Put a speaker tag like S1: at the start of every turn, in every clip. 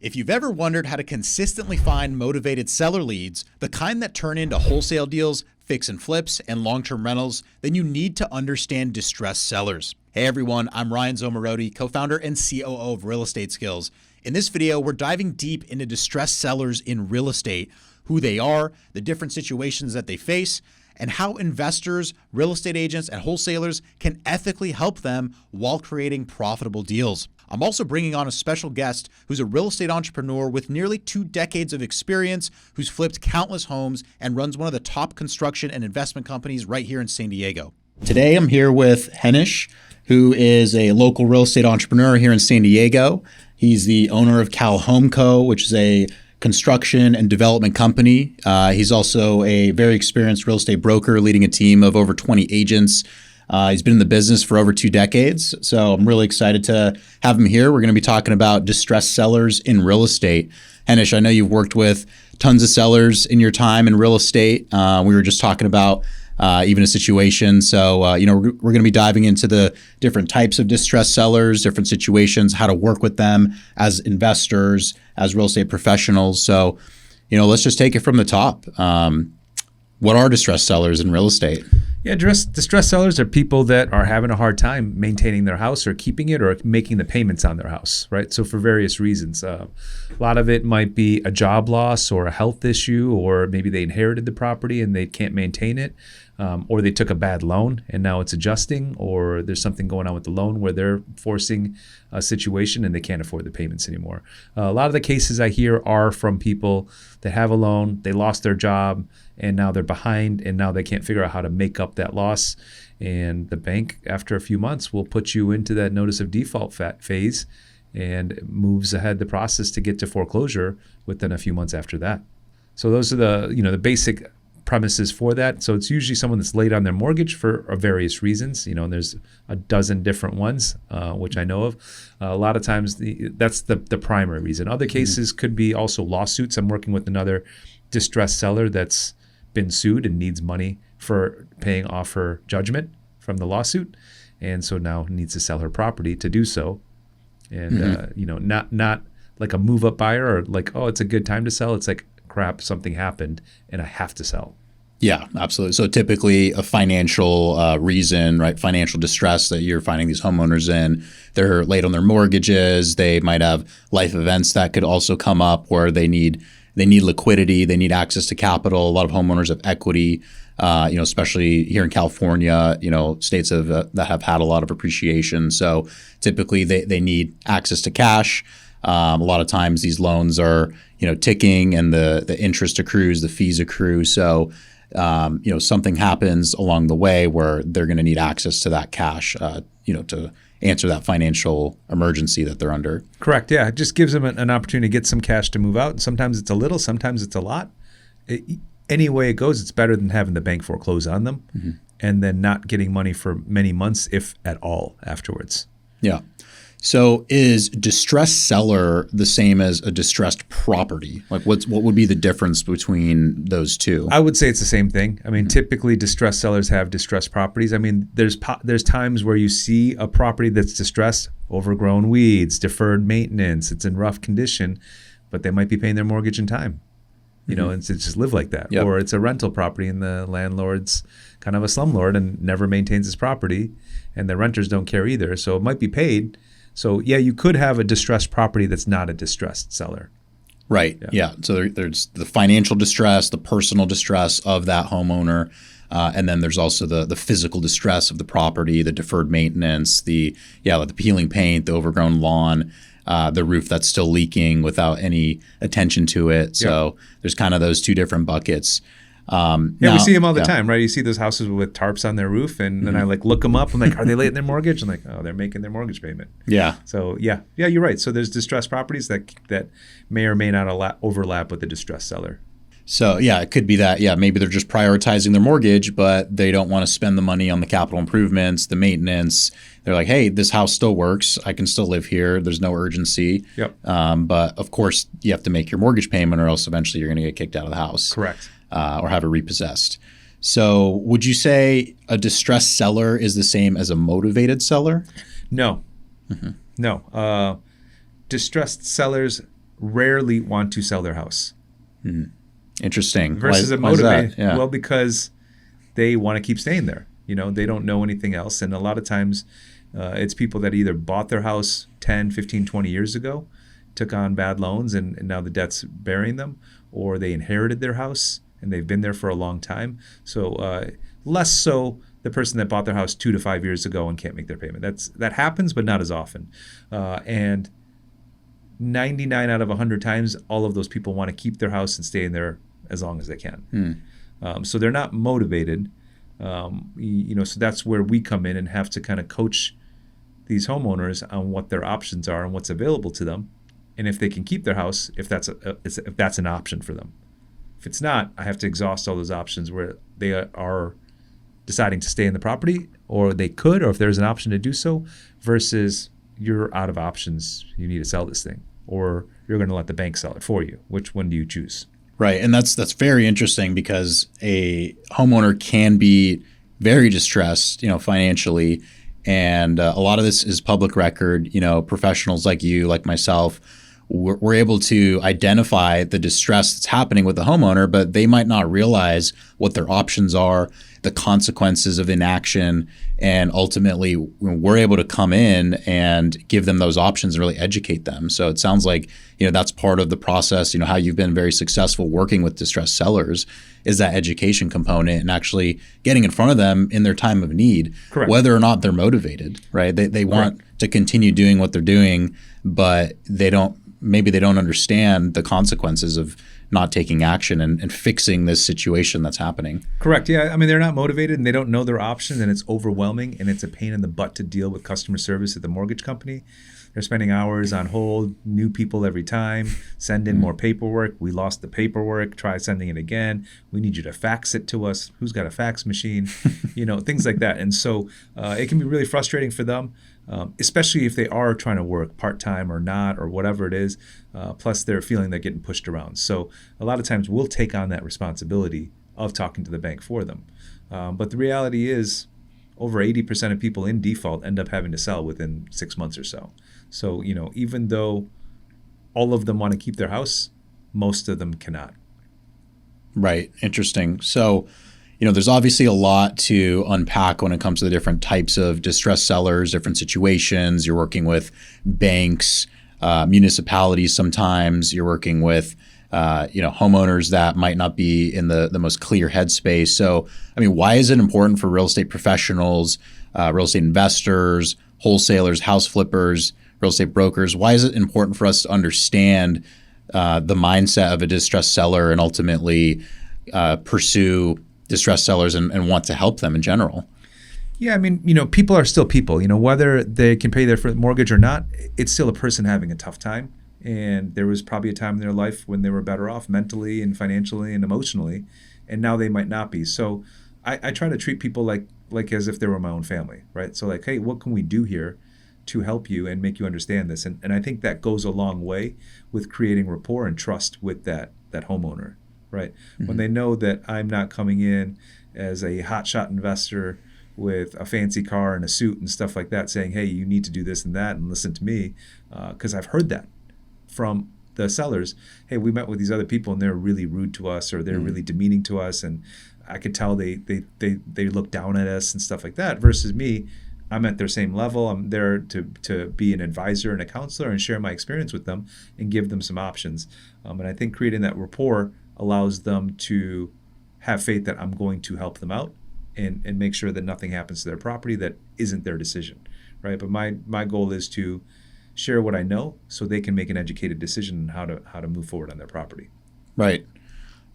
S1: If you've ever wondered how to consistently find motivated seller leads, the kind that turn into wholesale deals, fix and flips, and long-term rentals, then you need to understand distressed sellers. Hey everyone, I'm Ryan Zomorodi, co-founder and COO of Real Estate Skills. In this video, we're diving deep into distressed sellers in real estate, who they are, the different situations that they face, and how investors, real estate agents, and wholesalers can ethically help them while creating profitable deals. I'm also bringing on a special guest who's a real estate entrepreneur with nearly 2 decades of experience, who's flipped countless homes and runs one of the top construction and investment companies right here in San Diego. Today, I'm here with Henish, who is a local real estate entrepreneur here in San Diego. He's the owner of Cal HomeCo, which is a construction and development company. He's also a very experienced real estate broker, leading a team of over 20 agents. He's been in the business for over 2 decades, so I'm really excited to have him here. We're going to be talking about distressed sellers in real estate. Henish, I know you've worked with tons of sellers in your time in real estate. We were just talking about even a situation. So, we're going to be diving into the different types of distressed sellers, different situations, how to work with them as investors, as real estate professionals. So, let's just take it from the top. What are distressed sellers in real estate?
S2: Yeah, distressed sellers are people that are having a hard time maintaining their house or keeping it or making the payments on their house, right? So for various reasons. A lot of it might be a job loss or a health issue, or maybe they inherited the property and they can't maintain it, or they took a bad loan and now it's adjusting, or there's something going on with the loan where they're forcing a situation and they can't afford the payments anymore. A lot of the cases I hear are from people that have a loan, they lost their job, and now they're behind, and now they can't figure out how to make up that loss. And the bank, after a few months, will put you into that notice of default phase and moves ahead the process to get to foreclosure within a few months after that. So those are the basic premises for that. So it's usually someone that's late on their mortgage for various reasons. And there's a dozen different ones, which I know of. A lot of times that's the primary reason. Other cases could be also lawsuits. I'm working with another distressed seller that's been sued and needs money for paying off her judgment from the lawsuit, and so now needs to sell her property to do so. And not like a move up buyer or like, oh, it's a good time to sell. It's like, crap, something happened and I have to sell.
S1: Yeah, absolutely. So typically a financial reason, right? Financial distress that you're finding these homeowners in. They're late on their mortgages. They might have life events that could also come up where they need liquidity. They need access to capital. A lot of homeowners have equity, especially here in California, states that have had a lot of appreciation. So typically they need access to cash. A lot of times these loans are, ticking, and the interest accrues, the fees accrue. So, something happens along the way where they're going to need access to that cash, to answer that financial emergency that they're under.
S2: Correct. Yeah. It just gives them an opportunity to get some cash to move out. And sometimes it's a little, sometimes it's a lot. Any way it goes, it's better than having the bank foreclose on them and then not getting money for many months, if at all, afterwards.
S1: Yeah. So is distressed seller the same as a distressed property? Like what would be the difference between those two?
S2: I would say it's the same thing. I mean, typically distressed sellers have distressed properties. I mean, there's times where you see a property that's distressed, overgrown weeds, deferred maintenance, it's in rough condition, but they might be paying their mortgage in time. And it's just live like that. Yep. Or it's a rental property and the landlord's kind of a slumlord and never maintains his property, and the renters don't care either. So it might be paid. So, yeah, you could have a distressed property that's not a distressed seller.
S1: Right. Yeah. So there's the financial distress, the personal distress of that homeowner. And then there's also the physical distress of the property, the deferred maintenance, the peeling paint, the overgrown lawn, the roof that's still leaking without any attention to it. So there's kind of those 2 different buckets.
S2: We see them all the time, right? You see those houses with tarps on their roof, and then I look them up. I'm like, are they late in their mortgage? I'm like, oh, they're making their mortgage payment.
S1: Yeah.
S2: So yeah, you're right. So there's distressed properties that may or may not overlap with the distressed seller.
S1: So yeah, it could be that. Yeah, maybe they're just prioritizing their mortgage, but they don't want to spend the money on the capital improvements, the maintenance. They're like, hey, this house still works. I can still live here. There's no urgency.
S2: Yep.
S1: But of course, you have to make your mortgage payment, or else eventually you're going to get kicked out of the house.
S2: Correct.
S1: Or have it repossessed. So would you say a distressed seller is the same as a motivated seller?
S2: No. No. Distressed sellers rarely want to sell their house.
S1: Interesting.
S2: Versus a
S1: why is that?
S2: motivated.
S1: Yeah.
S2: Well, because they want to keep staying there. They don't know anything else. And a lot of times it's people that either bought their house 10, 15, 20 years ago, took on bad loans, and now the debt's burying them, or they inherited their house and they've been there for a long time. So less so the person that bought their house 2 to 5 years ago and can't make their payment. That happens, but not as often. And 99 out of 100 times, all of those people want to keep their house and stay in there as long as they can. So they're not motivated. So that's where we come in and have to kind of coach these homeowners on what their options are and what's available to them, and if they can keep their house, if that's an option for them. If it's not, I have to exhaust all those options where they are deciding to stay in the property, or they could, or if there's an option to do so, versus you're out of options, you need to sell this thing, or you're going to let the bank sell it for you. Which one do you choose?
S1: Right. And that's very interesting, because a homeowner can be very distressed, financially. And a lot of this is public record. Professionals like you, like myself, we're able to identify the distress that's happening with the homeowner, but they might not realize what their options are, the consequences of inaction. And ultimately, we're able to come in and give them those options and really educate them. So it sounds like, that's part of the process, how you've been very successful working with distressed sellers, is that education component and actually getting in front of them in their time of need.
S2: Correct.
S1: Whether or not they're motivated, right? They want to continue doing what they're doing, but maybe they don't understand the consequences of not taking action and fixing this situation that's happening.
S2: Correct. Yeah. I mean, they're not motivated and they don't know their options, and it's overwhelming, and it's a pain in the butt to deal with customer service at the mortgage company. They're spending hours on hold, new people every time, send in more paperwork. We lost the paperwork. Try sending it again. We need you to fax it to us. Who's got a fax machine? Things like that. And so it can be really frustrating for them, especially if they are trying to work part-time or not, or whatever it is. Plus they're feeling they're getting pushed around. So a lot of times we'll take on that responsibility of talking to the bank for them. But the reality is over 80% of people in default end up having to sell within 6 months or so. So, even though all of them want to keep their house, most of them cannot.
S1: Right. Interesting. So, there's obviously a lot to unpack when it comes to the different types of distressed sellers, different situations. You're working with banks, municipalities sometimes. You're working with, homeowners that might not be in the most clear headspace. So, why is it important for real estate professionals, real estate investors, wholesalers, house flippers, real estate brokers? Why is it important for us to understand the mindset of a distressed seller and ultimately pursue distressed sellers and want to help them in general?
S2: Yeah, people are still people. Whether they can pay their mortgage or not, it's still a person having a tough time. And there was probably a time in their life when they were better off mentally and financially and emotionally, and now they might not be. So I try to treat people like as if they were my own family, right? So hey, what can we do here to help you and make you understand this? And I think that goes a long way with creating rapport and trust with that homeowner, right? Mm-hmm. When they know that I'm not coming in as a hotshot investor with a fancy car and a suit and stuff like that saying, hey, you need to do this and that and listen to me, because I've heard that from the sellers. Hey, we met with these other people and they're really rude to us, or they're really demeaning to us, and I could tell they look down at us and stuff like that. Versus me, I'm at their same level. I'm there to be an advisor and a counselor and share my experience with them and give them some options. And I think creating that rapport allows them to have faith that I'm going to help them out and make sure that nothing happens to their property that isn't their decision, right? But my goal is to share what I know so they can make an educated decision on how to move forward on their property. Right.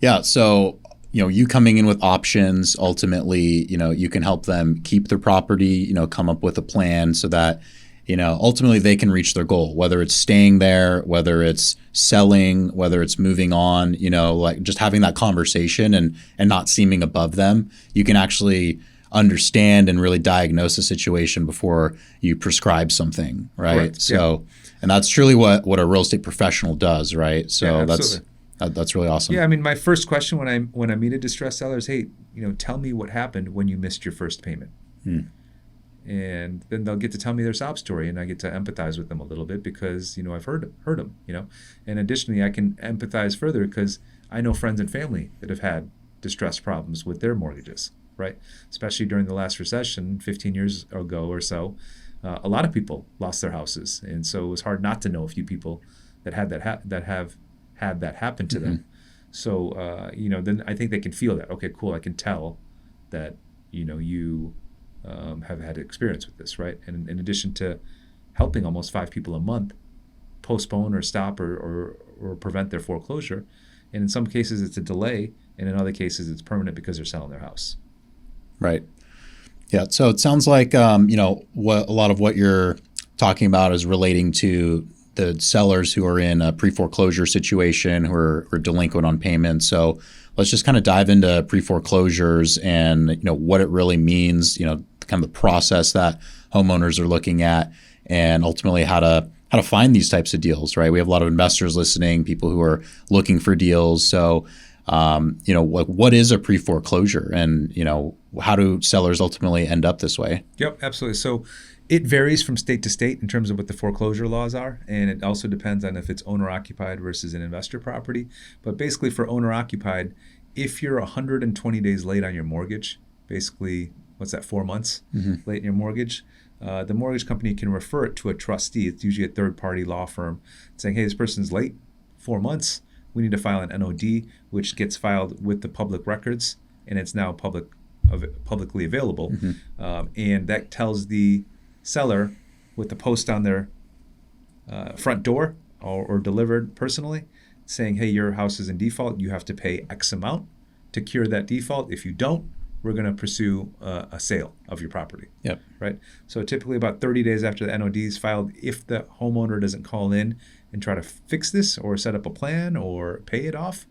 S1: Yeah. So, you coming in with options, ultimately, you can help them keep their property, come up with a plan so that, ultimately they can reach their goal, whether it's staying there, whether it's selling, whether it's moving on, just having that conversation and not seeming above them. You can actually understand and really diagnose a situation before you prescribe something, right?
S2: Correct.
S1: So, and that's truly what a real estate professional does, right? So
S2: yeah,
S1: that's really awesome.
S2: Yeah, my first question when I meet a distressed seller is, hey, tell me what happened when you missed your first payment. And then they'll get to tell me their sob story, and I get to empathize with them a little bit because, I've heard them, And additionally, I can empathize further because I know friends and family that have had distress problems with their mortgages, right? Especially during the last recession 15 years ago or so. A lot of people lost their houses, and so it was hard not to know a few people that had that have had that happen to them. So then I think they can feel that. Okay, cool. I can tell that you have had experience with this, right? And in addition to helping almost 5 people a month postpone or stop or prevent their foreclosure, and in some cases it's a delay, and in other cases it's permanent because they're selling their house.
S1: Right. Yeah. So it sounds like, what a lot of what you're talking about is relating to the sellers who are in a pre-foreclosure situation, who are delinquent on payments. So let's just kind of dive into pre-foreclosures and, what it really means, kind of the process that homeowners are looking at, and ultimately how to find these types of deals, right? We have a lot of investors listening, people who are looking for deals. So, what is a pre-foreclosure, and, how do sellers ultimately end up this way?
S2: Yep, absolutely. So it varies from state to state in terms of what the foreclosure laws are, and it also depends on if it's owner-occupied versus an investor property. But basically for owner-occupied, if you're 120 days late on your mortgage, basically, what's that, 4 months late in your mortgage, the mortgage company can refer it to a trustee. It's usually a third-party law firm saying, hey, this person's late 4 months. We need to file an NOD, which gets filed with the public records, and it's now publicly available. And that tells the seller with the post on their front door or delivered personally saying, hey, your house is in default. You have to pay X amount to cure that default. If you don't, we're going to pursue a sale of your property.
S1: Yep.
S2: Right. So typically about 30 days after the NOD is filed, if the homeowner doesn't call in and try to fix this or set up a plan or pay it off,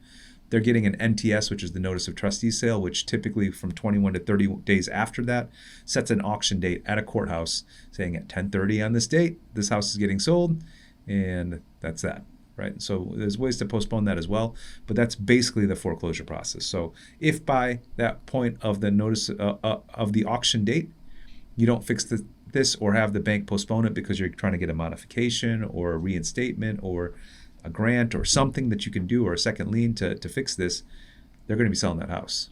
S2: they're getting an NTS, which is the notice of trustee sale, which typically from 21 to 30 days after that sets an auction date at a courthouse saying at 10:30 on this date, this house is getting sold, and that's that. Right. So there's ways to postpone that as well, but that's basically the foreclosure process. So if by that point of the notice of the auction date, you don't fix this or have the bank postpone it because you're trying to get a modification or a reinstatement or a grant or something that you can do or a second lien to fix this, they're going to be selling that house.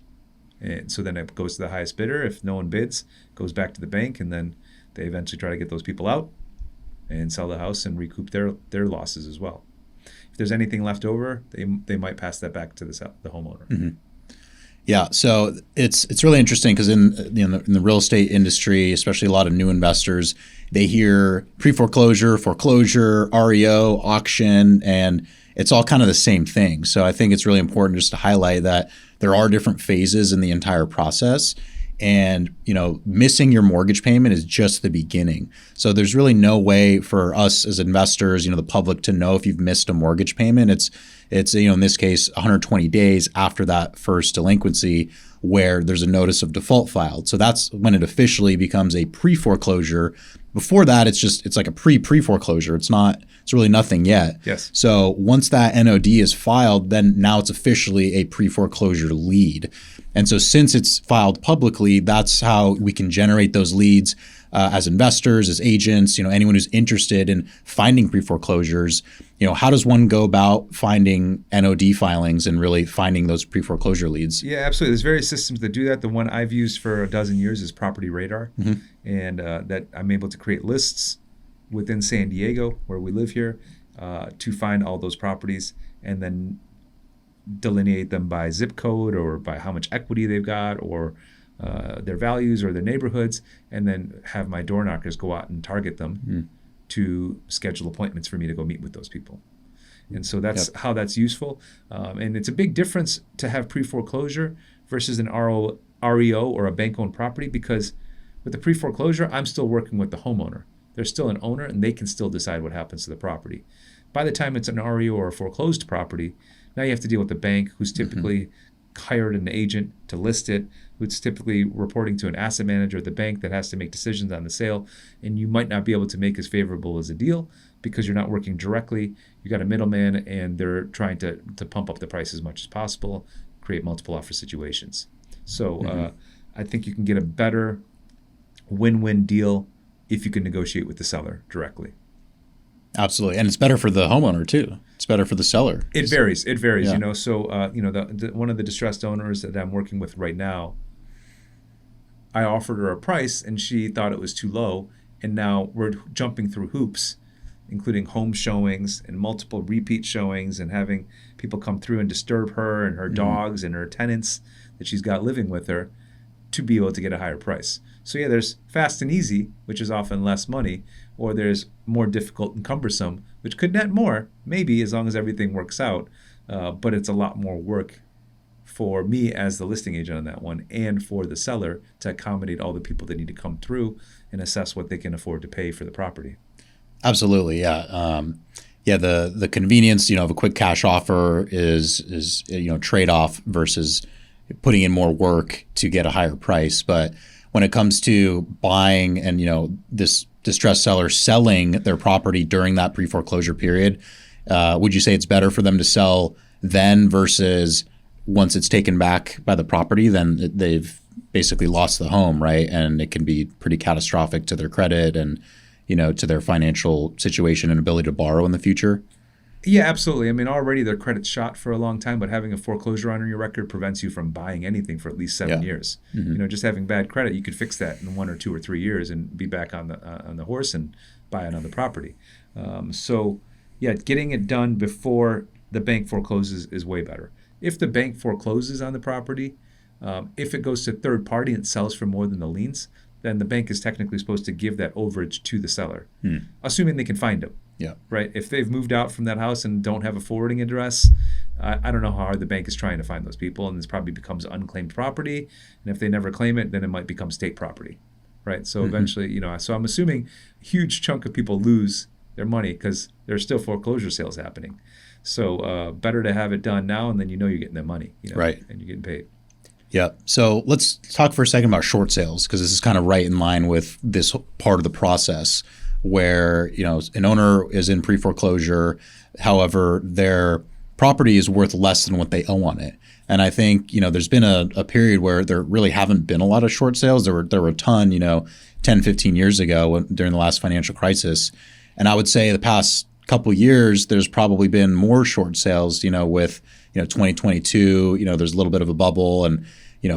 S2: And so then it goes to the highest bidder. If no one bids, it goes back to the bank, and then they eventually try to get those people out and sell the house and recoup their losses as well. If there's anything left over, they might pass that back to the homeowner.
S1: Yeah, so it's really interesting because in the real estate industry, especially a lot of new investors, they hear pre-foreclosure, foreclosure, REO, auction, and it's all kind of the same thing. So I think it's really important just to highlight that there are different phases in the entire process. And, missing your mortgage payment is just the beginning. So there's really no way for us as investors, the public, to know if you've missed a mortgage payment. It's in this case, 120 days after that first delinquency where there's a notice of default filed. So that's when it officially becomes a pre-foreclosure. Before that, it's like a pre-foreclosure. It's really nothing yet.
S2: Yes.
S1: So once that NOD is filed, then now it's officially a pre-foreclosure lead. And so since it's filed publicly, that's how we can generate those leads as investors, as agents, anyone who's interested in finding pre-foreclosures. How does one go about finding NOD filings and really finding those pre-foreclosure leads?
S2: Yeah, absolutely. There's various systems that do that. The one I've used for a dozen years is Property Radar, and that I'm able to create lists within San Diego, where we live here, to find all those properties and then delineate them by zip code or by how much equity they've got or their values or their neighborhoods, and then have my door knockers go out and target them to schedule appointments for me to go meet with those people. And so that's how that's useful. And it's a big difference to have pre-foreclosure versus an REO or a bank-owned property, because with the pre-foreclosure, I'm still working with the homeowner. They're still an owner, and they can still decide what happens to the property. By the time it's an REO or a foreclosed property, now you have to deal with the bank, who's typically hired an agent to list it, who's typically reporting to an asset manager at the bank that has to make decisions on the sale, and you might not be able to make as favorable as a deal because you're not working directly. You got a middleman, and they're trying to pump up the price as much as possible, create multiple offer situations. So I think you can get a better win-win deal if you can negotiate with the seller directly.
S1: Absolutely. And it's better for the homeowner too. It's better for the seller.
S2: It varies.
S1: Yeah.
S2: You know, so one of the distressed owners that I'm working with right now, I offered her a price and she thought it was too low, and now we're jumping through hoops, including home showings and multiple repeat showings and having people come through and disturb her and her dogs and her tenants that she's got living with her to be able to get a higher price. So yeah, there's fast and easy, which is often less money, or there's more difficult and cumbersome, which could net more, maybe, as long as everything works out. But it's a lot more work for me as the listing agent on that one, and for the seller to accommodate all the people that need to come through and assess what they can afford to pay for the property.
S1: Absolutely, yeah. The convenience, of a quick cash offer is trade-off versus putting in more work to get a higher price. But when it comes to buying and this distressed seller selling their property during that pre-foreclosure period, would you say it's better for them to sell then versus once it's taken back by the property, then they've basically lost the home, right? And it can be pretty catastrophic to their credit and to their financial situation and ability to borrow in the future?
S2: Yeah, absolutely. I mean, already their credit's shot for a long time, but having a foreclosure on your record prevents you from buying anything for at least 7 years.
S1: Mm-hmm.
S2: Just having bad credit, you could fix that in 1 or 2 or 3 years and be back on the horse and buy another property. Getting it done before the bank forecloses is way better. If the bank forecloses on the property, if it goes to third party and sells for more than the liens, then the bank is technically supposed to give that overage to the seller, assuming they can find them.
S1: Yeah.
S2: Right. If they've moved out from that house and don't have a forwarding address, I don't know how hard the bank is trying to find those people, and this probably becomes unclaimed property. And if they never claim it, then it might become state property. Right. So eventually, so I'm assuming a huge chunk of people lose their money because there's still foreclosure sales happening. So better to have it done now, and then you're getting their money,
S1: right,
S2: and you're getting paid.
S1: Yeah. So let's talk for a second about short sales, because this is kind of right in line with this part of the process where, an owner is in pre-foreclosure. However, their property is worth less than what they owe on it. And I think, there's been a period where there really haven't been a lot of short sales. There were a ton, 10, 15 years ago during the last financial crisis. And I would say the past couple of years, there's probably been more short sales, with 2022, there's a little bit of a bubble, and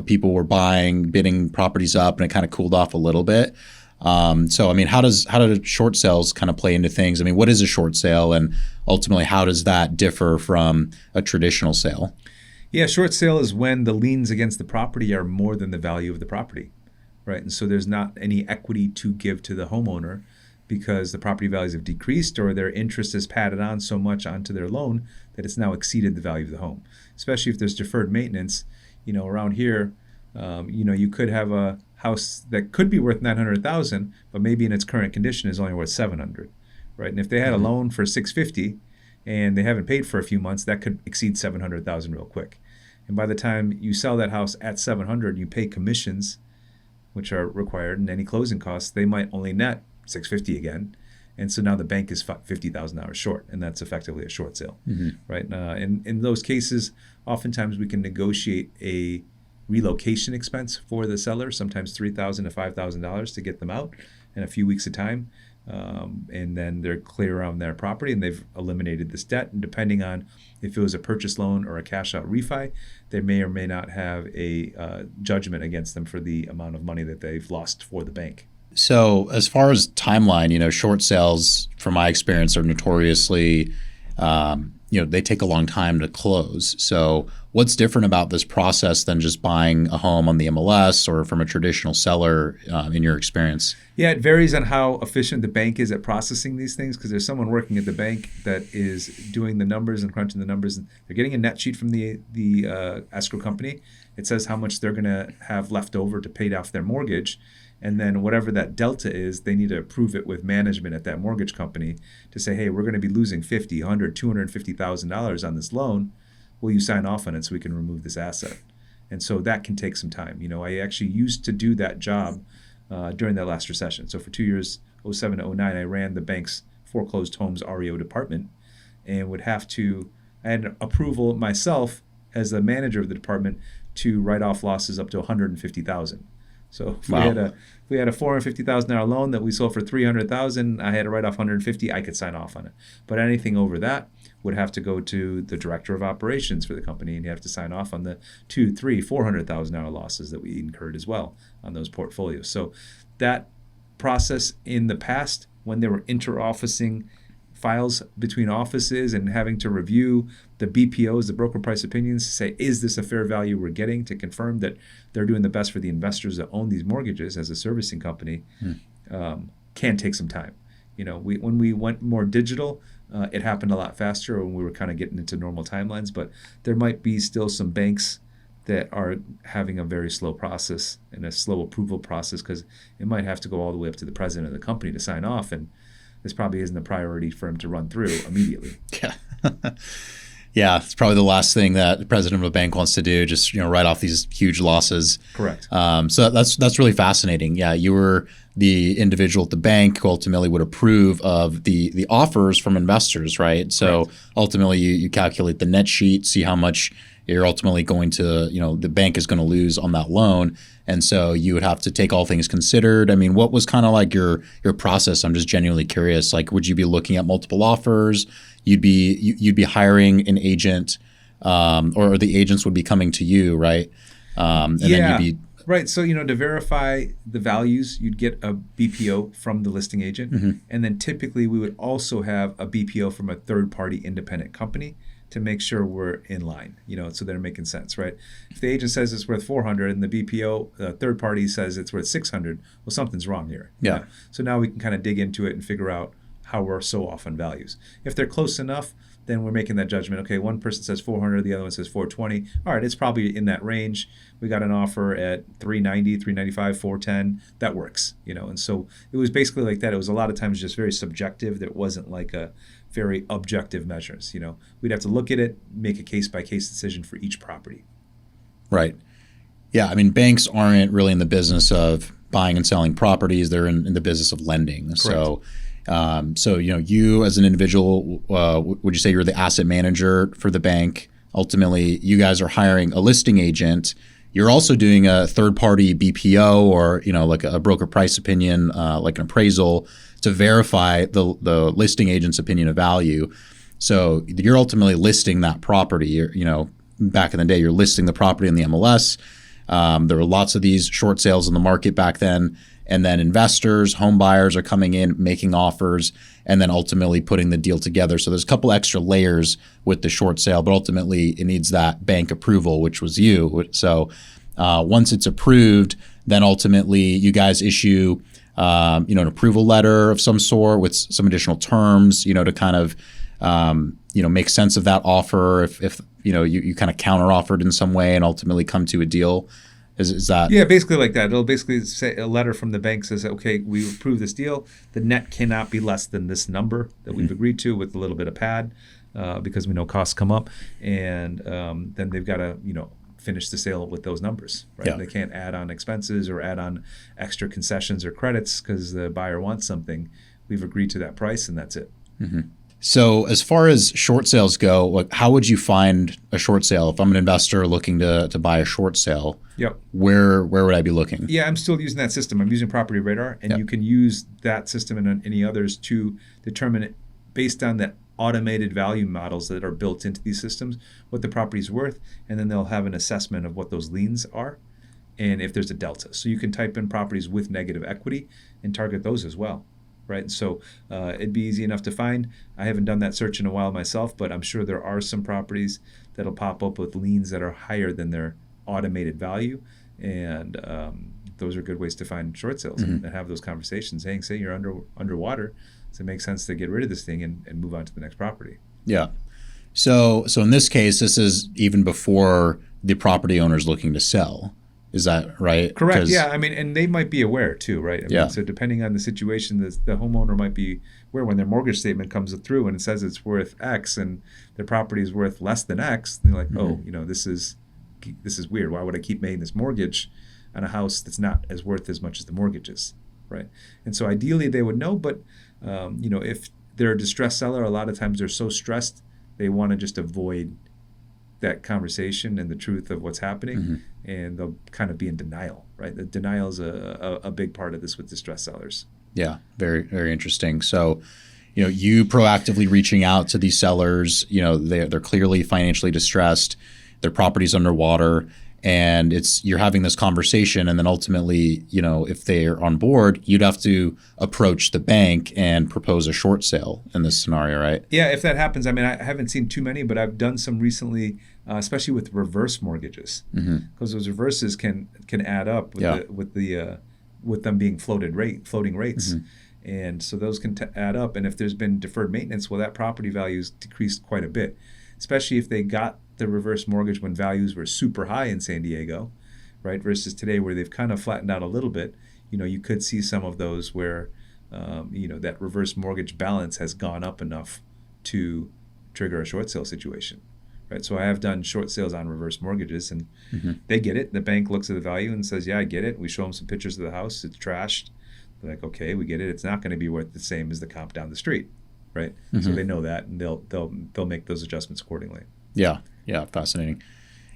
S1: people were bidding properties up, and it kind of cooled off a little bit. So I mean, how do short sales kind of play into things? I mean, what is a short sale, and ultimately how does that differ from a traditional sale?
S2: Yeah, short sale is when the liens against the property are more than the value of the property, right? And so there's not any equity to give to the homeowner because the property values have decreased, or their interest has padded on so much onto their loan that it's now exceeded the value of the home. Especially if there's deferred maintenance, around here, you could have a house that could be worth $900,000, but maybe in its current condition is only worth $700,000, right? And if they had a loan for $650,000 and they haven't paid for a few months, that could exceed $700,000 real quick. And by the time you sell that house at $700,000, you pay commissions, which are required, and any closing costs, they might only net $650,000 again. And so now the bank is $50,000 short, and that's effectively a short sale, right? In those cases, oftentimes we can negotiate a relocation expense for the seller, sometimes $3,000 to $5,000 to get them out in a few weeks of time. And then they're clear on their property and they've eliminated this debt. And depending on if it was a purchase loan or a cash out refi, they may or may not have a judgment against them for the amount of money that they've lost for the bank.
S1: So as far as timeline, short sales, from my experience, are notoriously, they take a long time to close. So what's different about this process than just buying a home on the MLS or from a traditional seller in your experience?
S2: Yeah, it varies on how efficient the bank is at processing these things, because there's someone working at the bank that is doing the numbers and crunching the numbers. And they're getting a net sheet from the escrow company. It says how much they're going to have left over to pay off their mortgage. And then whatever that delta is, they need to approve it with management at that mortgage company to say, hey, we're going to be losing $50,000, $100,000, $250,000 on this loan. Will you sign off on it so we can remove this asset? And so that can take some time. I actually used to do that job during that last recession. So for 2 years, 07 to 09, I ran the bank's foreclosed homes REO department and I had approval myself as the manager of the department to write off losses up to $150,000. So if
S1: Wow.
S2: we had a $450,000 loan that we sold for $300,000, I had to write off $150,000, I could sign off on it. But anything over that would have to go to the director of operations for the company, and you have to sign off on the $200,000, $300,000, $400,000 losses that we incurred as well on those portfolios. So that process in the past, when they were inter-officing files between offices and having to review the BPOs, the broker price opinions, to say, is this a fair value we're getting, to confirm that they're doing the best for the investors that own these mortgages as a servicing company, can take some time. When we went more digital, it happened a lot faster when we were kind of getting into normal timelines, but there might be still some banks that are having a very slow process and a slow approval process, because it might have to go all the way up to the president of the company to sign off, and this probably isn't a priority for him to run through immediately.
S1: Yeah. Yeah, it's probably the last thing that the president of a bank wants to do, just write off these huge losses.
S2: Correct.
S1: So that's really fascinating. Yeah, you were the individual at the bank who ultimately would approve of the offers from investors, right? So
S2: Correct.
S1: Ultimately, you calculate the net sheet, see how much you're ultimately going to, the bank is going to lose on that loan. And so you would have to take all things considered. I mean, what was kind of like your process? I'm just genuinely curious. Like, would you be looking at multiple offers? You'd be hiring an agent, or the agents would be coming to you, right? And then you'd be
S2: right. So to verify the values, you'd get a BPO from the listing agent, and then typically we would also have a BPO from a third-party independent company to make sure we're in line, so they're making sense, right? If the agent says it's worth 400 and the BPO third party says it's worth 600, well, something's wrong here.
S1: Yeah.
S2: So now we can kind of dig into it and figure out how we're so off on values. If they're close enough, then we're making that judgment. Okay, one person says 400, the other one says 420. All right, it's probably in that range. We got an offer at 390, 395, 410. That works, And so it was basically like that. It was a lot of times just very subjective. There wasn't like a very objective measures. We'd have to look at it, make a case-by-case decision for each property.
S1: Right. Yeah, I mean, banks aren't really in the business of buying and selling properties. They're in the business of lending. Correct. So you as an individual, would you say you're the asset manager for the bank? Ultimately, you guys are hiring a listing agent. You're also doing a third-party BPO, or like a broker price opinion, like an appraisal, to verify the listing agent's opinion of value. So you're ultimately listing that property. Back in the day, you're listing the property in the MLS. There were lots of these short sales in the market back then. And then investors, home buyers are coming in, making offers, and then ultimately putting the deal together. So there's a couple extra layers with the short sale, but ultimately it needs that bank approval, which was you. So once it's approved, then ultimately you guys issue an approval letter of some sort with some additional terms, to kind of make sense of that offer. If you kind of counter offered in some way and ultimately come to a deal. Is that?
S2: Yeah, basically like that. It'll basically say a letter from the bank says, okay, we approve this deal. The net cannot be less than this number that we've agreed to, with a little bit of pad, because we know costs come up, and then they've got to finish the sale with those numbers, right?
S1: Yeah.
S2: They can't add on expenses or add on extra concessions or credits because the buyer wants something. We've agreed to that price, and that's it.
S1: Mm-hmm. So as far as short sales go, how would you find a short sale? If I'm an investor looking to buy a short sale,
S2: yep.
S1: Where would I be looking?
S2: Yeah, I'm still using that system. I'm using Property Radar, and you can use that system and any others to determine it based on the automated value models that are built into these systems, what the property's worth, and then they'll have an assessment of what those liens are and if there's a delta. So you can type in properties with negative equity and target those as well. Right, so it'd be easy enough to find. I haven't done that search in a while myself, but I'm sure there are some properties that'll pop up with liens that are higher than their automated value, and those are good ways to find short sales and have those conversations. Say you're underwater, so it makes sense to get rid of this thing and move on to the next property.
S1: Yeah. So in this case, this is even before the property owner's looking to sell. Is that right?
S2: Correct. Yeah. I mean, and they might be aware too, right? I mean, so depending on the situation, the homeowner might be aware when their mortgage statement comes through and it says it's worth X and their property is worth less than X. They're like, oh, this is weird. Why would I keep paying this mortgage on a house that's not as worth as much as the mortgage is, right? And so ideally they would know, but if they're a distressed seller, a lot of times they're so stressed they want to just avoid that conversation and the truth of what's happening, and they'll kind of be in denial. right? The denial is a big part of this with distressed sellers.
S1: Yeah, very, very interesting. So, you proactively reaching out to these sellers, they're clearly financially distressed, their property's underwater, and you're having this conversation, and then ultimately, if they're on board, you'd have to approach the bank and propose a short sale in this scenario, right?
S2: Yeah, if that happens, I mean, I haven't seen too many, but I've done some recently, especially with reverse mortgages, because those reverses can add up with them being floating rates. And so those can add up. And if there's been deferred maintenance, well, that property value's decreased quite a bit, especially if they got the reverse mortgage when values were super high in San Diego, right? Versus today where they've kind of flattened out a little bit. You could see some of those where, that reverse mortgage balance has gone up enough to trigger a short sale situation, right? So I have done short sales on reverse mortgages, and they get it. The bank looks at the value and says, yeah, I get it. We show them some pictures of the house. It's trashed. They're like, okay, we get it. It's not going to be worth the same as the comp down the street, right? So they know that, and they'll make those adjustments accordingly.
S1: Yeah, fascinating.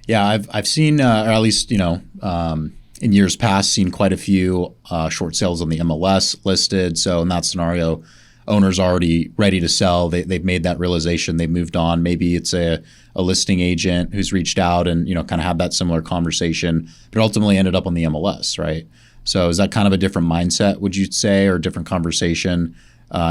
S1: Yeah, I've seen, or at least in years past, seen quite a few short sales on the MLS listed. So in that scenario, owner's already ready to sell. They've made that realization. They've moved on. Maybe it's a listing agent who's reached out and kind of had that similar conversation, but ultimately ended up on the MLS, right? So is that kind of a different mindset, would you say, or a different conversation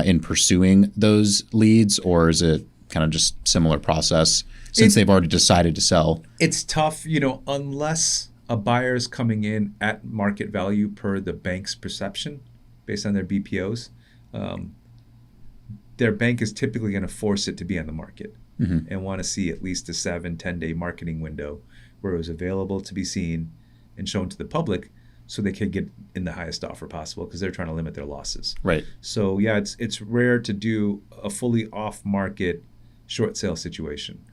S1: in pursuing those leads, or is it kind of just similar process since they've already decided to sell?
S2: It's tough, unless a buyer's coming in at market value per the bank's perception based on their BPOs. Their bank is typically going to force it to be on the market and want to see at least a 7-10 day marketing window where it was available to be seen and shown to the public, so they could get in the highest offer possible, because they're trying to limit their losses.
S1: Right.
S2: So yeah, it's rare to do a fully off-market short sale situation.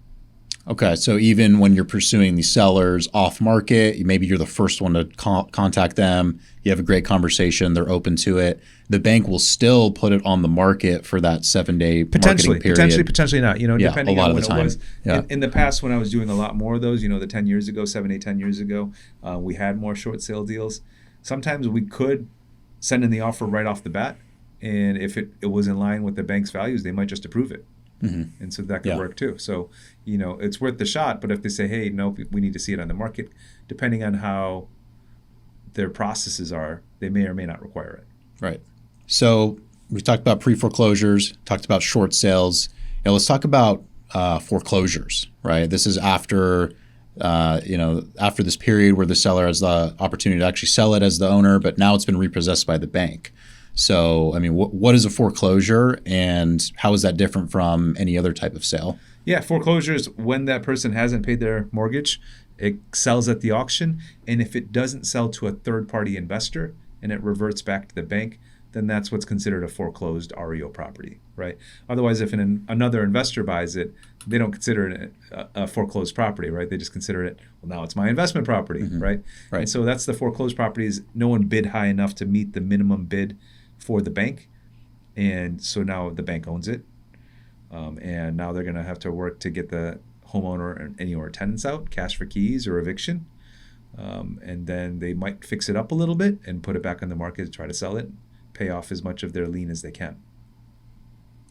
S1: Okay, so even when you're pursuing these sellers off market, maybe you're the first one to contact them, you have a great conversation, they're open to it, the bank will still put it on the market for that 7-day marketing period.
S2: Potentially not, depending on what it was.
S1: Yeah.
S2: In the past, when I was doing a lot more of those, the 10 years ago, 7, 8, 10 years ago, we had more short sale deals. Sometimes we could send in the offer right off the bat, and if it was in line with the bank's values, they might just approve it. And so that could work too. So, it's worth the shot. But if they say, hey, no, we need to see it on the market, depending on how their processes are, they may or may not require it.
S1: Right. So we talked about pre-foreclosures, talked about short sales. Let's talk about foreclosures, right? This is after, after this period where the seller has the opportunity to actually sell it as the owner, but now it's been repossessed by the bank. So, I mean, what is a foreclosure, and how is that different from any other type of sale?
S2: Yeah, foreclosure is when that person hasn't paid their mortgage, it sells at the auction, and if it doesn't sell to a third-party investor and it reverts back to the bank, then that's what's considered a foreclosed REO property, right? Otherwise, if another investor buys it, they don't consider it a foreclosed property, right? They just consider it, well, now it's my investment property, right? And so that's the foreclosed properties. No one bid high enough to meet the minimum bid for the bank, and so now the bank owns it, and now they're going to have to work to get the homeowner and any or tenants out, cash for keys or eviction, and then they might fix it up a little bit and put it back on the market to try to sell it, pay off as much of their lien as they can.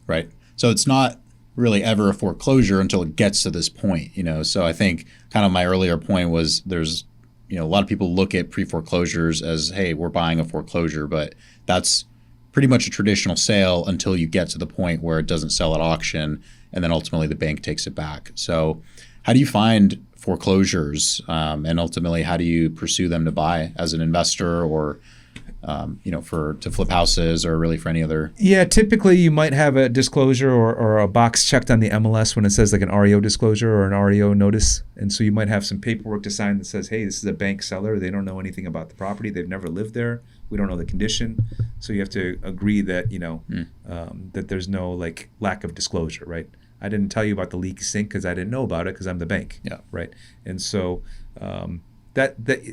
S1: Right. So it's not really ever a foreclosure until it gets to this point, So I think kind of my earlier point was there's, a lot of people look at pre-foreclosures as, hey, we're buying a foreclosure, but that's pretty much a traditional sale until you get to the point where it doesn't sell at auction, and then ultimately the bank takes it back. So how do you find foreclosures, and ultimately how do you pursue them to buy as an investor, or to flip houses, or really for any other?
S2: Yeah, typically you might have a disclosure or a box checked on the MLS when it says like an REO disclosure or an REO notice. And so you might have some paperwork to sign that says, hey, this is a bank seller. They don't know anything about the property. They've never lived there. We don't know the condition. So you have to agree that, that there's no like lack of disclosure, right? I didn't tell you about the leaky sink because I didn't know about it because I'm the bank.
S1: Yeah.
S2: Right. And so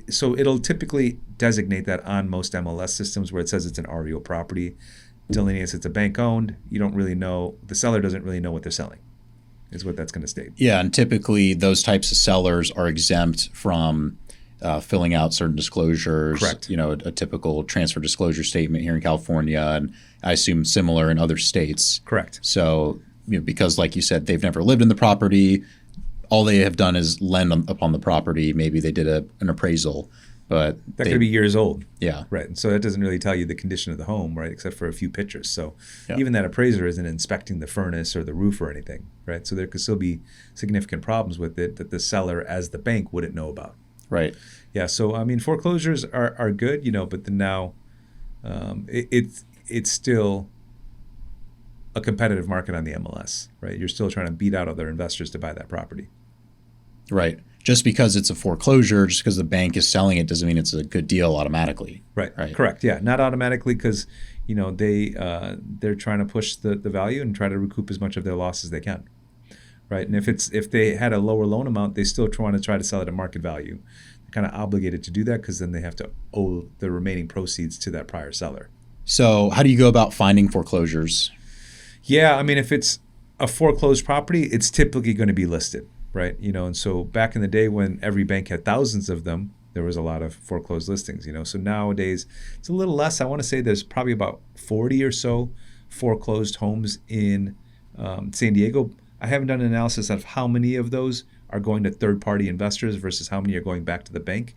S2: so it'll typically designate that on most MLS systems where it says it's an REO property, delineates it's a bank owned. You don't really know, the seller doesn't really know what they're selling, is what that's going to state.
S1: Yeah, and typically those types of sellers are exempt from filling out certain disclosures.
S2: Correct.
S1: A typical transfer disclosure statement here in California, and I assume similar in other states.
S2: Correct.
S1: So, because like you said, they've never lived in the property, all they have done is lend upon the property. Maybe they did an appraisal, but
S2: that could be years old.
S1: Yeah.
S2: Right. And so that doesn't really tell you the condition of the home, right, except for a few pictures. So
S1: Yeah.
S2: even that appraiser isn't inspecting the furnace or the roof or anything, right? So there could still be significant problems with it that the seller, as the bank, wouldn't know about.
S1: Right.
S2: Yeah. So, I mean, foreclosures are good, but then now it's still a competitive market on the MLS, right? You're still trying to beat out other investors to buy that property.
S1: Right. Just because it's a foreclosure, just because the bank is selling it, doesn't mean it's a good deal automatically.
S2: Right. Correct. Yeah. Not automatically, because they're trying to push the value and try to recoup as much of their loss as they can. Right. And if they had a lower loan amount, they still want to try to sell it at market value. They're kind of obligated to do that, because then they have to owe the remaining proceeds to that prior seller.
S1: So how do you go about finding foreclosures?
S2: Yeah. I mean, if it's a foreclosed property, it's typically going to be listed. Right. And so back in the day when every bank had thousands of them, there was a lot of foreclosed listings, So nowadays it's a little less. I want to say there's probably about 40 or so foreclosed homes in San Diego. I haven't done an analysis of how many of those are going to third-party investors versus how many are going back to the bank.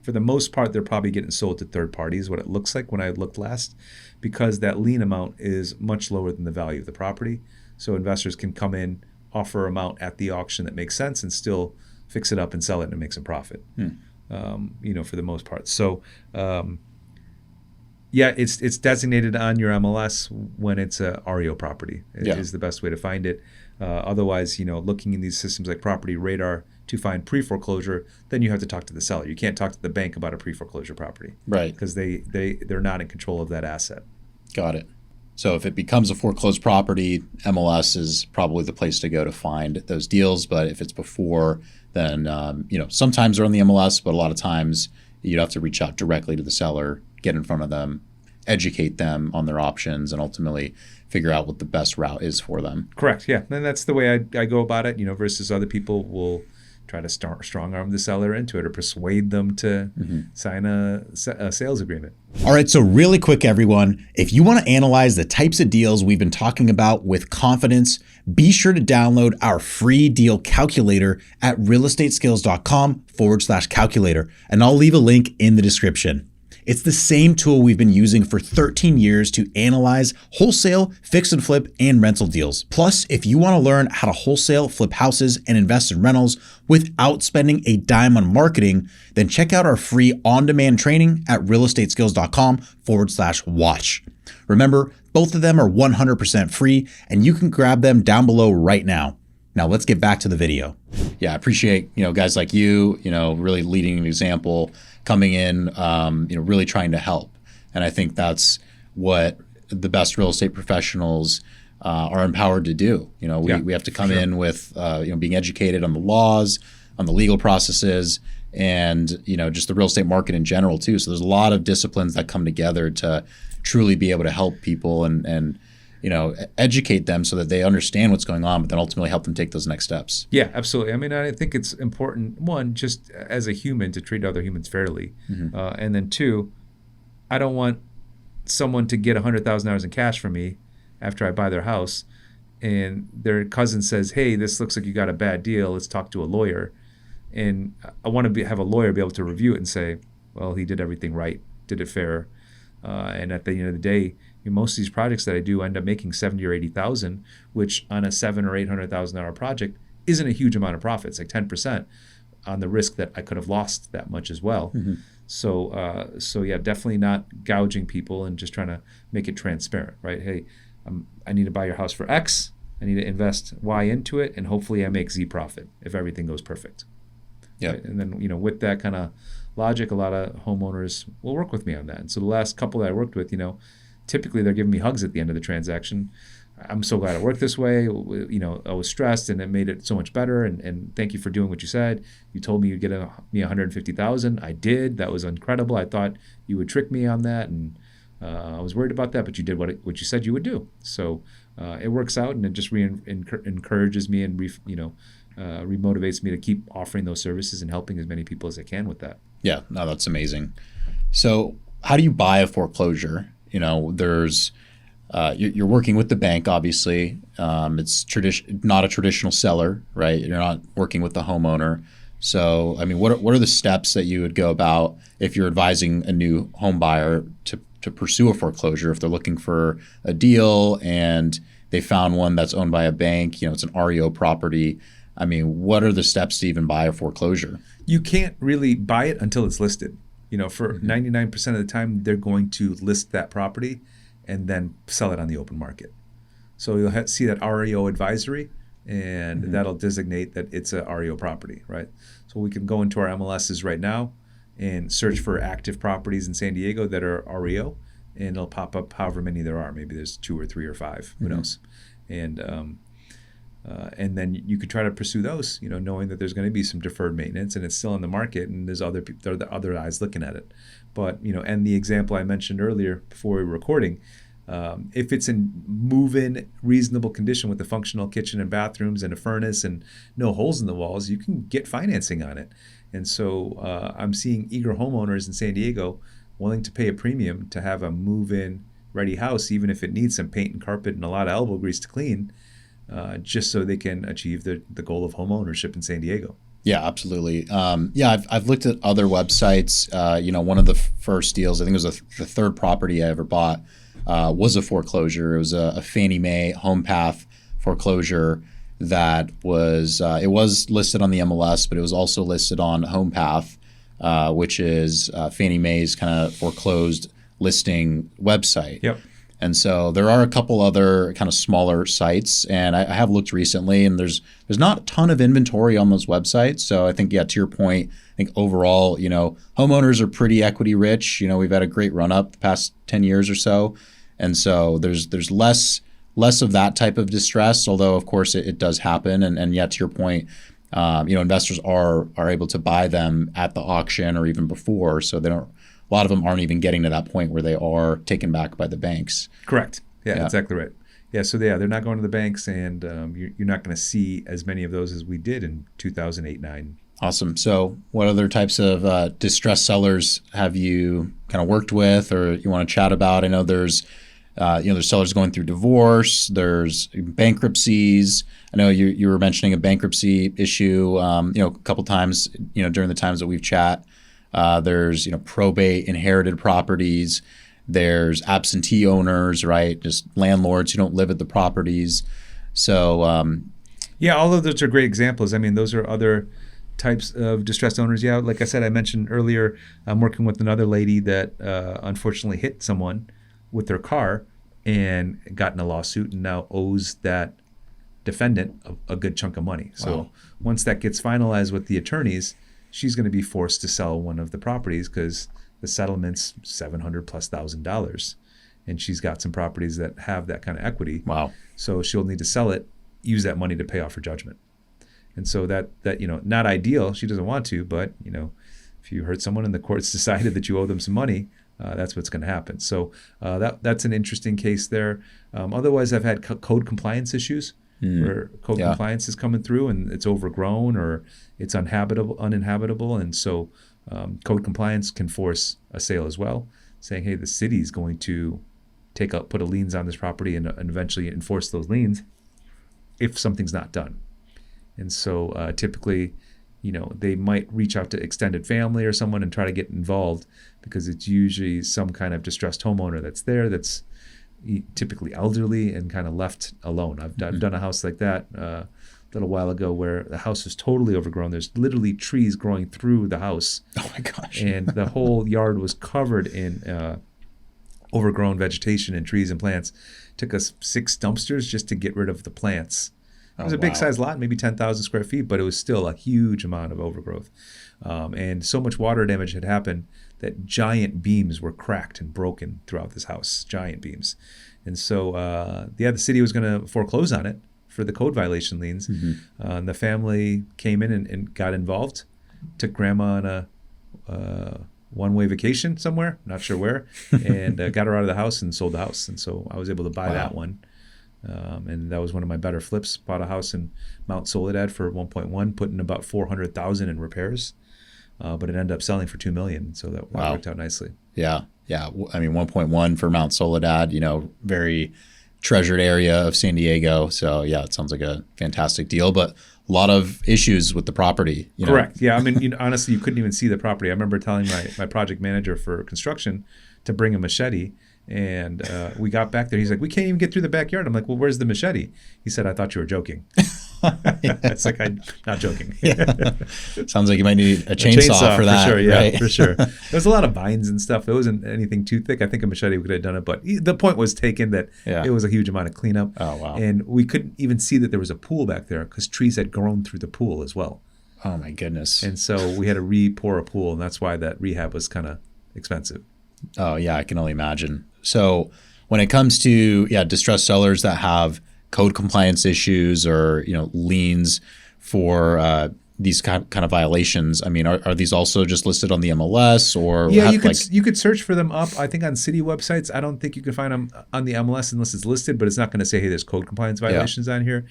S2: For the most part, they're probably getting sold to third parties, what it looks like when I looked last, because that lien amount is much lower than the value of the property. So investors can come in, offer amount at the auction that makes sense, and still fix it up and sell it and make some profit. For the most part. So, it's designated on your MLS when it's a REO property. It is the best way to find it. Otherwise, looking in these systems like Property Radar to find pre-foreclosure, then you have to talk to the seller. You can't talk to the bank about a pre-foreclosure property,
S1: Right?
S2: Because they're not in control of that asset.
S1: Got it. So if it becomes a foreclosed property, MLS is probably the place to go to find those deals. But if it's before, then sometimes they're on the MLS, but a lot of times you'd have to reach out directly to the seller, get in front of them, educate them on their options, and ultimately figure out what the best route is for them.
S2: Correct. Yeah, and that's the way I go about it. Versus other people will try to strong arm the seller into it or persuade them to sign a sales agreement.
S1: All right, so really quick, everyone, if you want to analyze the types of deals we've been talking about with confidence, be sure to download our free deal calculator at realestateskills.com/calculator, and I'll leave a link in the description. It's the same tool we've been using for 13 years to analyze wholesale, fix and flip, and rental deals. Plus, if you want to learn how to wholesale, flip houses, and invest in rentals without spending a dime on marketing, then check out our free on-demand training at realestateskills.com/watch. Remember, both of them are 100% free, and you can grab them down below right now. Now let's get back to the video. Yeah, I appreciate, guys like you, really leading an example, coming in, really trying to help. And I think that's what the best real estate professionals are empowered to do. We have to come in with, being educated on the laws, on the legal processes, and, just the real estate market in general too. So there's a lot of disciplines that come together to truly be able to help people and educate them so that they understand what's going on, but then ultimately help them take those next steps.
S2: Yeah, absolutely. I mean, I think it's important, one, just as a human, to treat other humans fairly. And then two, I don't want someone to get $100,000 in cash from me after I buy their house, and their cousin says, "Hey, this looks like you got a bad deal. Let's talk to a lawyer." And I want to have a lawyer be able to review it and say, well, he did everything right, did it fair. And at the end of the day, most of these projects that I do end up making $70,000 or $80,000, which on a $700,000 or $800,000 project isn't a huge amount of profit. It's like 10% on the risk that I could have lost that much as well. So definitely not gouging people and just trying to make it transparent, right? Hey, I need to buy your house for X. I need to invest Y into it, and hopefully I make Z profit if everything goes perfect.
S1: Yeah.
S2: Right? And then, with that kind of logic, a lot of homeowners will work with me on that. And so the last couple that I worked with, typically they're giving me hugs at the end of the transaction. I'm so glad it worked this way. I was stressed, and it made it so much better. And thank you for doing what you said. You told me you'd get me $150,000. I did. That was incredible. I thought you would trick me on that, and I was worried about that, but you did what you said you would do. So it works out, and it just encourages me and remotivates me to keep offering those services and helping as many people as I can with that.
S1: Yeah, no, that's amazing. So how do you buy a foreclosure? There's you're working with the bank, obviously. It's not a traditional seller, right? You're not working with the homeowner. So, I mean, what are the steps that you would go about if you're advising a new home buyer to pursue a foreclosure if they're looking for a deal and they found one that's owned by a bank? It's an REO property. I mean, what are the steps to even buy a foreclosure?
S2: You can't really buy it until it's listed. For 99% of the time, they're going to list that property and then sell it on the open market. So you'll see that REO advisory, and that'll designate that it's a REO property, right? So we can go into our MLSs right now and search for active properties in San Diego that are REO, and it'll pop up however many there are. Maybe there's 2 or 3 or 5, who knows? And then you could try to pursue those, knowing that there's going to be some deferred maintenance and it's still in the market and there's other eyes looking at it. But, and the example I mentioned earlier before we were recording, if it's in move-in reasonable condition with a functional kitchen and bathrooms and a furnace and no holes in the walls, you can get financing on it. And so I'm seeing eager homeowners in San Diego willing to pay a premium to have a move-in ready house, even if it needs some paint and carpet and a lot of elbow grease to clean, just so they can achieve the goal of home ownership in San Diego.
S1: Yeah, absolutely. I've looked at other websites. One of the first deals, I think it was the third property I ever bought, was a foreclosure. It was a Fannie Mae home path foreclosure that was it was listed on the MLS, but it was also listed on Home Path, which is Fannie Mae's kind of foreclosed listing website.
S2: Yep.
S1: And so there are a couple other kind of smaller sites, and I have looked recently, and there's not a ton of inventory on those websites. So I think, to your point, I think overall, homeowners are pretty equity rich. We've had a great run up the past 10 years or so. And so there's less of that type of distress, although of course it does happen. And to your point, investors are able to buy them at the auction or even before, so a lot of them aren't even getting to that point where they are taken back by the banks.
S2: Correct. Yeah, exactly right. Yeah, so they're not going to the banks, and you're not going to see as many of those as we did in 2008-9.
S1: Awesome. So what other types of distressed sellers have you kind of worked with or you want to chat about? I know there's sellers going through divorce, there's bankruptcies. I know you were mentioning a bankruptcy issue, a couple times, during the times that we've chat. There's, probate, inherited properties. There's absentee owners, right? Just landlords who don't live at the properties. So,
S2: all of those are great examples. I mean, those are other types of distressed owners. Yeah, like I said, I mentioned earlier, I'm working with another lady that unfortunately hit someone with their car and got in a lawsuit and now owes that defendant a good chunk of money. So once that gets finalized with the attorneys, she's going to be forced to sell one of the properties because the settlement's $700,000+, and she's got some properties that have that kind of equity.
S1: Wow!
S2: So she'll need to sell it, use that money to pay off her judgment. And so that not ideal. She doesn't want to, but if you hurt someone and the courts decided that you owe them some money, that's what's going to happen. So that's an interesting case there. Otherwise, I've had code compliance issues. Where code compliance is coming through and it's overgrown or it's uninhabitable. And so code compliance can force a sale as well, saying, hey, the city is going to put a liens on this property and eventually enforce those liens if something's not done. And so typically, they might reach out to extended family or someone and try to get involved because it's usually some kind of distressed homeowner that's there that's typically elderly and kind of left alone. I've done a house like that a little while ago where the house is totally overgrown. There's literally trees growing through the house.
S1: Oh my gosh.
S2: And the whole yard was covered in overgrown vegetation and trees and plants. It took us 6 dumpsters just to get rid of the plants. It was a big size lot, maybe 10,000 square feet, but it was still a huge amount of overgrowth. And so much water damage had happened that giant beams were cracked and broken throughout this house, giant beams. And so, the city was going to foreclose on it for the code violation liens. And the family came in and got involved, took grandma on a one-way vacation somewhere, not sure where, and got her out of the house and sold the house. And so I was able to buy that one. And that was one of my better flips. Bought a house in Mount Soledad for 1.1, put in about 400,000 in repairs, but it ended up selling for $2 million. So that worked out nicely.
S1: Yeah. I mean, 1.1 for Mount Soledad, very treasured area of San Diego. So yeah, it sounds like a fantastic deal, but a lot of issues with the property.
S2: Correct. Yeah. I mean, honestly, you couldn't even see the property. I remember telling my project manager for construction to bring a machete. And we got back there. He's like, we can't even get through the backyard. I'm like, well, where's the machete? He said, I thought you were joking. It's like, I'm not joking.
S1: Sounds like you might need a chainsaw for that.
S2: For sure, yeah,
S1: right?
S2: for sure. There's a lot of vines and stuff. It wasn't anything too thick. I think a machete could have done it. But the point was taken that it was a huge amount of cleanup.
S1: Oh, wow.
S2: And we couldn't even see that there was a pool back there because trees had grown through the pool as well.
S1: Oh, my goodness.
S2: And so we had to re-pour a pool, and that's why that rehab was kind of expensive.
S1: Oh, yeah, I can only imagine. So when it comes to distressed sellers that have code compliance issues or liens for these kind of violations, I mean, are these also just listed on the MLS or?
S2: Yeah, you could search for them up. I think on city websites. I don't think you can find them on the MLS unless it's listed, but it's not going to say, hey, there's code compliance violations on here.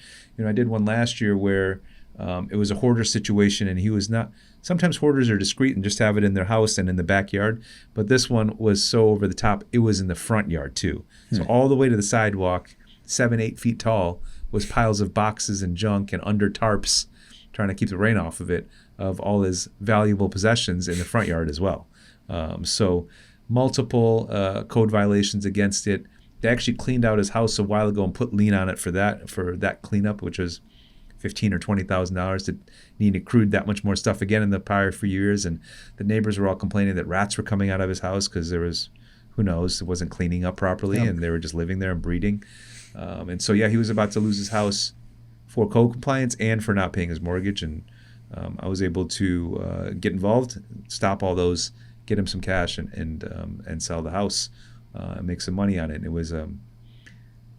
S2: I did one last year where it was a hoarder situation, and he was not. Sometimes hoarders are discreet and just have it in their house and in the backyard. But this one was so over the top, it was in the front yard too. So all the way to the sidewalk, 7-8 feet tall, was piles of boxes and junk and under tarps, trying to keep the rain off of it, of all his valuable possessions in the front yard as well. So multiple code violations against it. They actually cleaned out his house a while ago and put lien on it for that cleanup, which was $15,000 or $20,000 to need accrued that much more stuff again in the prior few years. And the neighbors were all complaining that rats were coming out of his house because there was, who knows, it wasn't cleaning up properly and they were just living there and breeding. And so, he was about to lose his house for code compliance and for not paying his mortgage. And I was able to get involved, stop all those, get him some cash and sell the house and make some money on it. And it was, and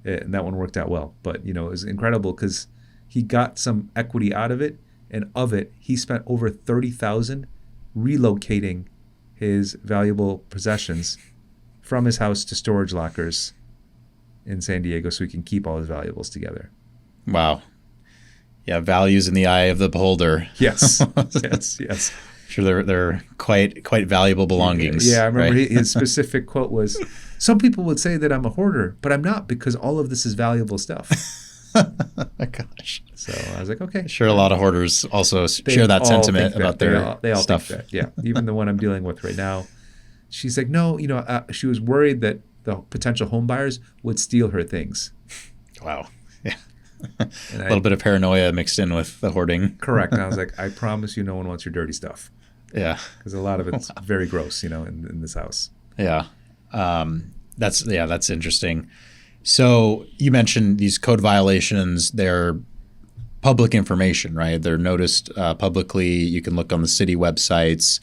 S2: that one worked out well. But, it was incredible because he got some equity out of it, and of it, he spent over $30,000 relocating his valuable possessions from his house to storage lockers in San Diego so he can keep all his valuables together.
S1: Wow. Yeah, values in the eye of the beholder.
S2: Yes, yes.
S1: Sure, they're quite valuable belongings.
S2: Yeah, I remember his specific quote was, "Some people would say that I'm a hoarder, but I'm not because all of this is valuable stuff."
S1: My gosh.
S2: So I was like, okay.
S1: Sure, a lot of hoarders also share that sentiment about their
S2: they all
S1: stuff.
S2: Think that. Yeah, even the one I'm dealing with right now, she's like, no, she was worried that the potential home buyers would steal her things.
S1: Wow. Yeah. A little bit of paranoia mixed in with the hoarding.
S2: Correct. And I was like, I promise you no one wants your dirty stuff.
S1: Yeah.
S2: Because a lot of it's very gross, in this house.
S1: Yeah. That's interesting. So you mentioned these code violations, they're public information, right? They're noticed publicly. You can look on the city websites.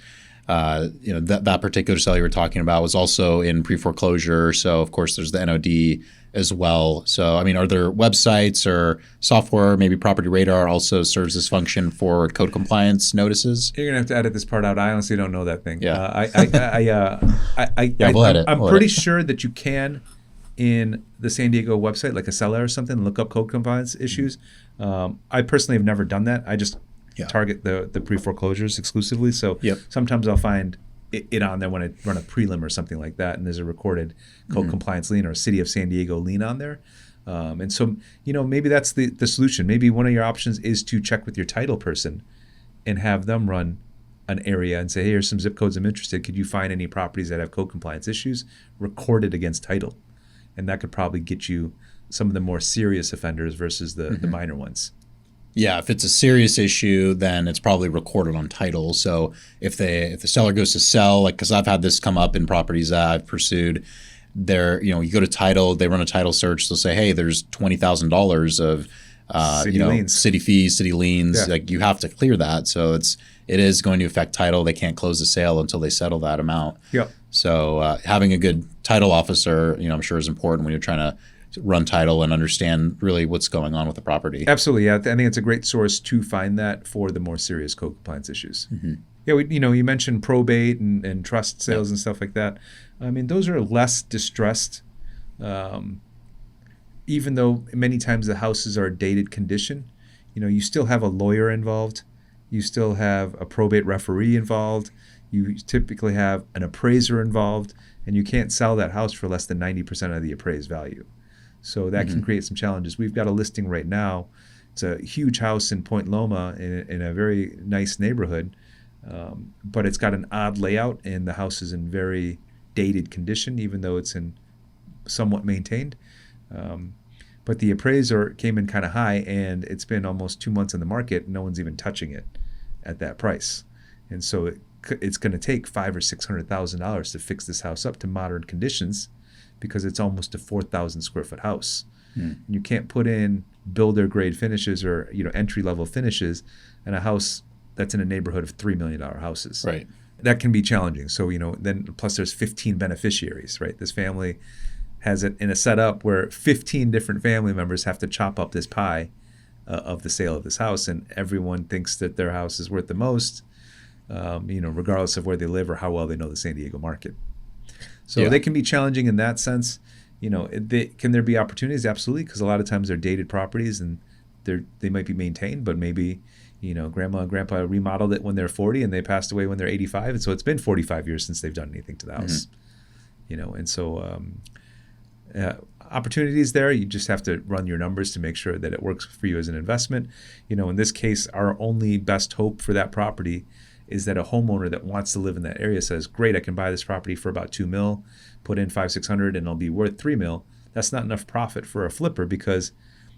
S1: That particular seller you were talking about was also in pre-foreclosure. So, of course, there's the NOD as well. So, I mean, are there websites or software, maybe Property Radar also serves this function for code compliance notices?
S2: You're going to have to edit this part out. I honestly don't know that thing.
S1: Yeah.
S2: We'll edit. I'm pretty sure that you can in the San Diego website, like a seller or something, look up code compliance issues. I personally have never done that. I just target the pre-foreclosures exclusively. So sometimes I'll find it on there when I run a prelim or something like that, and there's a recorded code compliance lien or a City of San Diego lien on there. And so, maybe that's the solution. Maybe one of your options is to check with your title person and have them run an area and say, hey, here's some zip codes I'm interested. Could you find any properties that have code compliance issues recorded against title? And that could probably get you some of the more serious offenders versus the minor ones.
S1: Yeah, if it's a serious issue, then it's probably recorded on title. So if the seller goes to sell, like, because I've had this come up in properties that I've pursued, you go to title, they run a title search, they'll say, hey, there's $20,000 of
S2: liens.
S1: City fees, city liens.
S2: Yeah.
S1: Like, you have to clear that. So it is going to affect title. They can't close the sale until they settle that amount.
S2: Yep.
S1: So having a good title officer, I'm sure is important when you're trying to run title and understand really what's going on with the property.
S2: Absolutely. Yeah. I think it's a great source to find that for the more serious code compliance issues.
S1: Mm-hmm.
S2: Yeah. You mentioned probate and trust sales and stuff like that. I mean, those are less distressed even though many times the houses are dated condition, you still have a lawyer involved. You still have a probate referee involved. You typically have an appraiser involved, and you can't sell that house for less than 90% of the appraised value. So that can create some challenges. We've got a listing right now. It's a huge house in Point Loma in a very nice neighborhood, but it's got an odd layout, and the house is in very dated condition, even though it's in somewhat maintained. But the appraiser came in kind of high, and it's been almost 2 months in the market. No one's even touching it at that price, and so it's going to take $500,000 or $600,000 to fix this house up to modern conditions, because it's almost a 4,000 square foot house. You can't put in builder grade finishes or entry level finishes in a house that's in a neighborhood of $3 million houses.
S1: Right.
S2: That can be challenging. So then plus there's 15 beneficiaries, right? This family has it in a setup where 15 different family members have to chop up this pie of the sale of this house, and everyone thinks that their house is worth the most, regardless of where they live or how well they know the San Diego market. So they can be challenging in that sense. Can there be opportunities? Absolutely, because a lot of times they're dated properties and they might be maintained, but maybe grandma and grandpa remodeled it when they're 40 and they passed away when they're 85, and so it's been 45 years since they've done anything to the house. And so opportunities there. You just have to run your numbers to make sure that it works for you as an investment. In this case, our only best hope for that property is that a homeowner that wants to live in that area says, great, I can buy this property for about $2 million, put in $500,000-$600,000, and it'll be worth $3 million. That's not enough profit for a flipper, because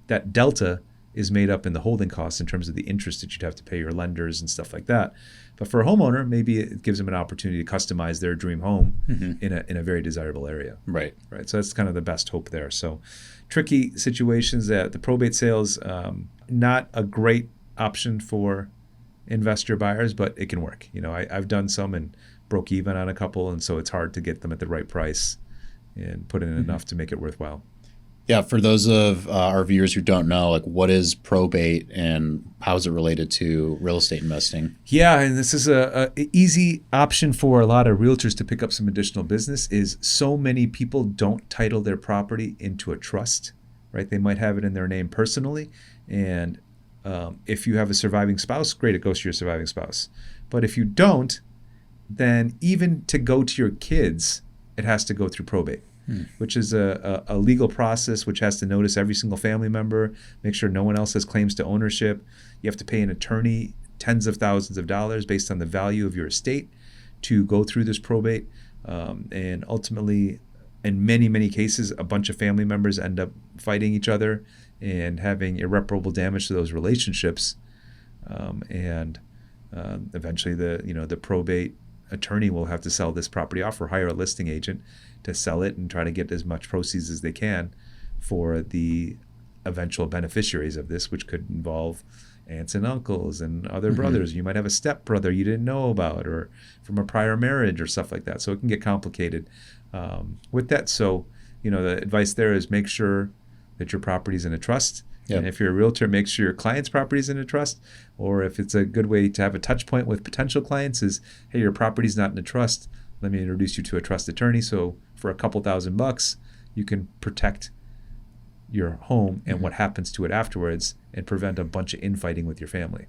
S2: that delta is made up in the holding costs in terms of the interest that you'd have to pay your lenders and stuff like that. But for a homeowner, maybe it gives them an opportunity to customize their dream home in a very desirable area. Right. So that's kind of the best hope there. So tricky situations. That the probate sales, not a great option for investor buyers, but it can work. I've done some and broke even on a couple, and so it's hard to get them at the right price and put in enough to make it worthwhile.
S1: Yeah, for those of our viewers who don't know, what is probate and how is it related to real estate investing?
S2: Yeah, and this is a easy option for a lot of realtors to pick up some additional business. Is so many people don't title their property into a trust, right? They might have it in their name personally, and if you have a surviving spouse, great, it goes to your surviving spouse. But if you don't, then even to go to your kids, it has to go through probate. Which is a legal process which has to notice every single family member, make sure no one else has claims to ownership. You have to pay an attorney tens of thousands of dollars based on the value of your estate to go through this probate. And ultimately, in many, many cases, a bunch of family members end up fighting each other and having irreparable damage to those relationships. Eventually the probate attorney will have to sell this property off or hire a listing agent to sell it and try to get as much proceeds as they can for the eventual beneficiaries of this, which could involve aunts and uncles and other brothers. You might have a step brother you didn't know about, or from a prior marriage or stuff like that. So it can get complicated with that. So, the advice there is make sure that your property's in a trust. Yep. And if you're a realtor, make sure your client's property is in a trust. Or if it's a good way to have a touch point with potential clients is, hey, your property's not in a trust. Let me introduce you to a trust attorney. So for a couple $1,000, you can protect your home and what happens to it afterwards and prevent a bunch of infighting with your family.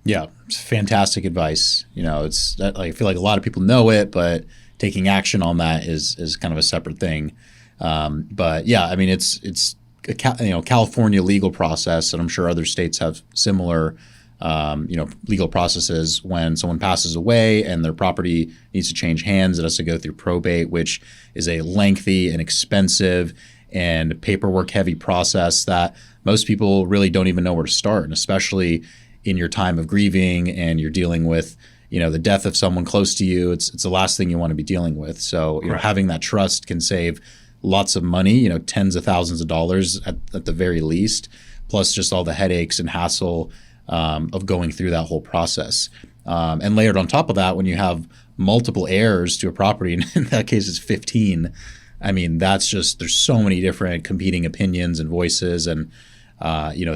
S1: Yeah, it's fantastic advice. It's that, I feel like a lot of people know it, but taking action on that is kind of a separate thing. But yeah, I mean, it's a California legal process, and I'm sure other states have similar legal processes. When someone passes away and their property needs to change hands, it has to go through probate, which is a lengthy and expensive and paperwork heavy process that most people really don't even know where to start. And especially in your time of grieving and you're dealing with the death of someone close to you, it's the last thing you want to be dealing with. So having that trust can save lots of money, tens of thousands of dollars at the very least, plus just all the headaches and hassle of going through that whole process. And layered on top of that, when you have multiple heirs to a property, and in that case it's 15, I mean, that's just, there's so many different competing opinions and voices, and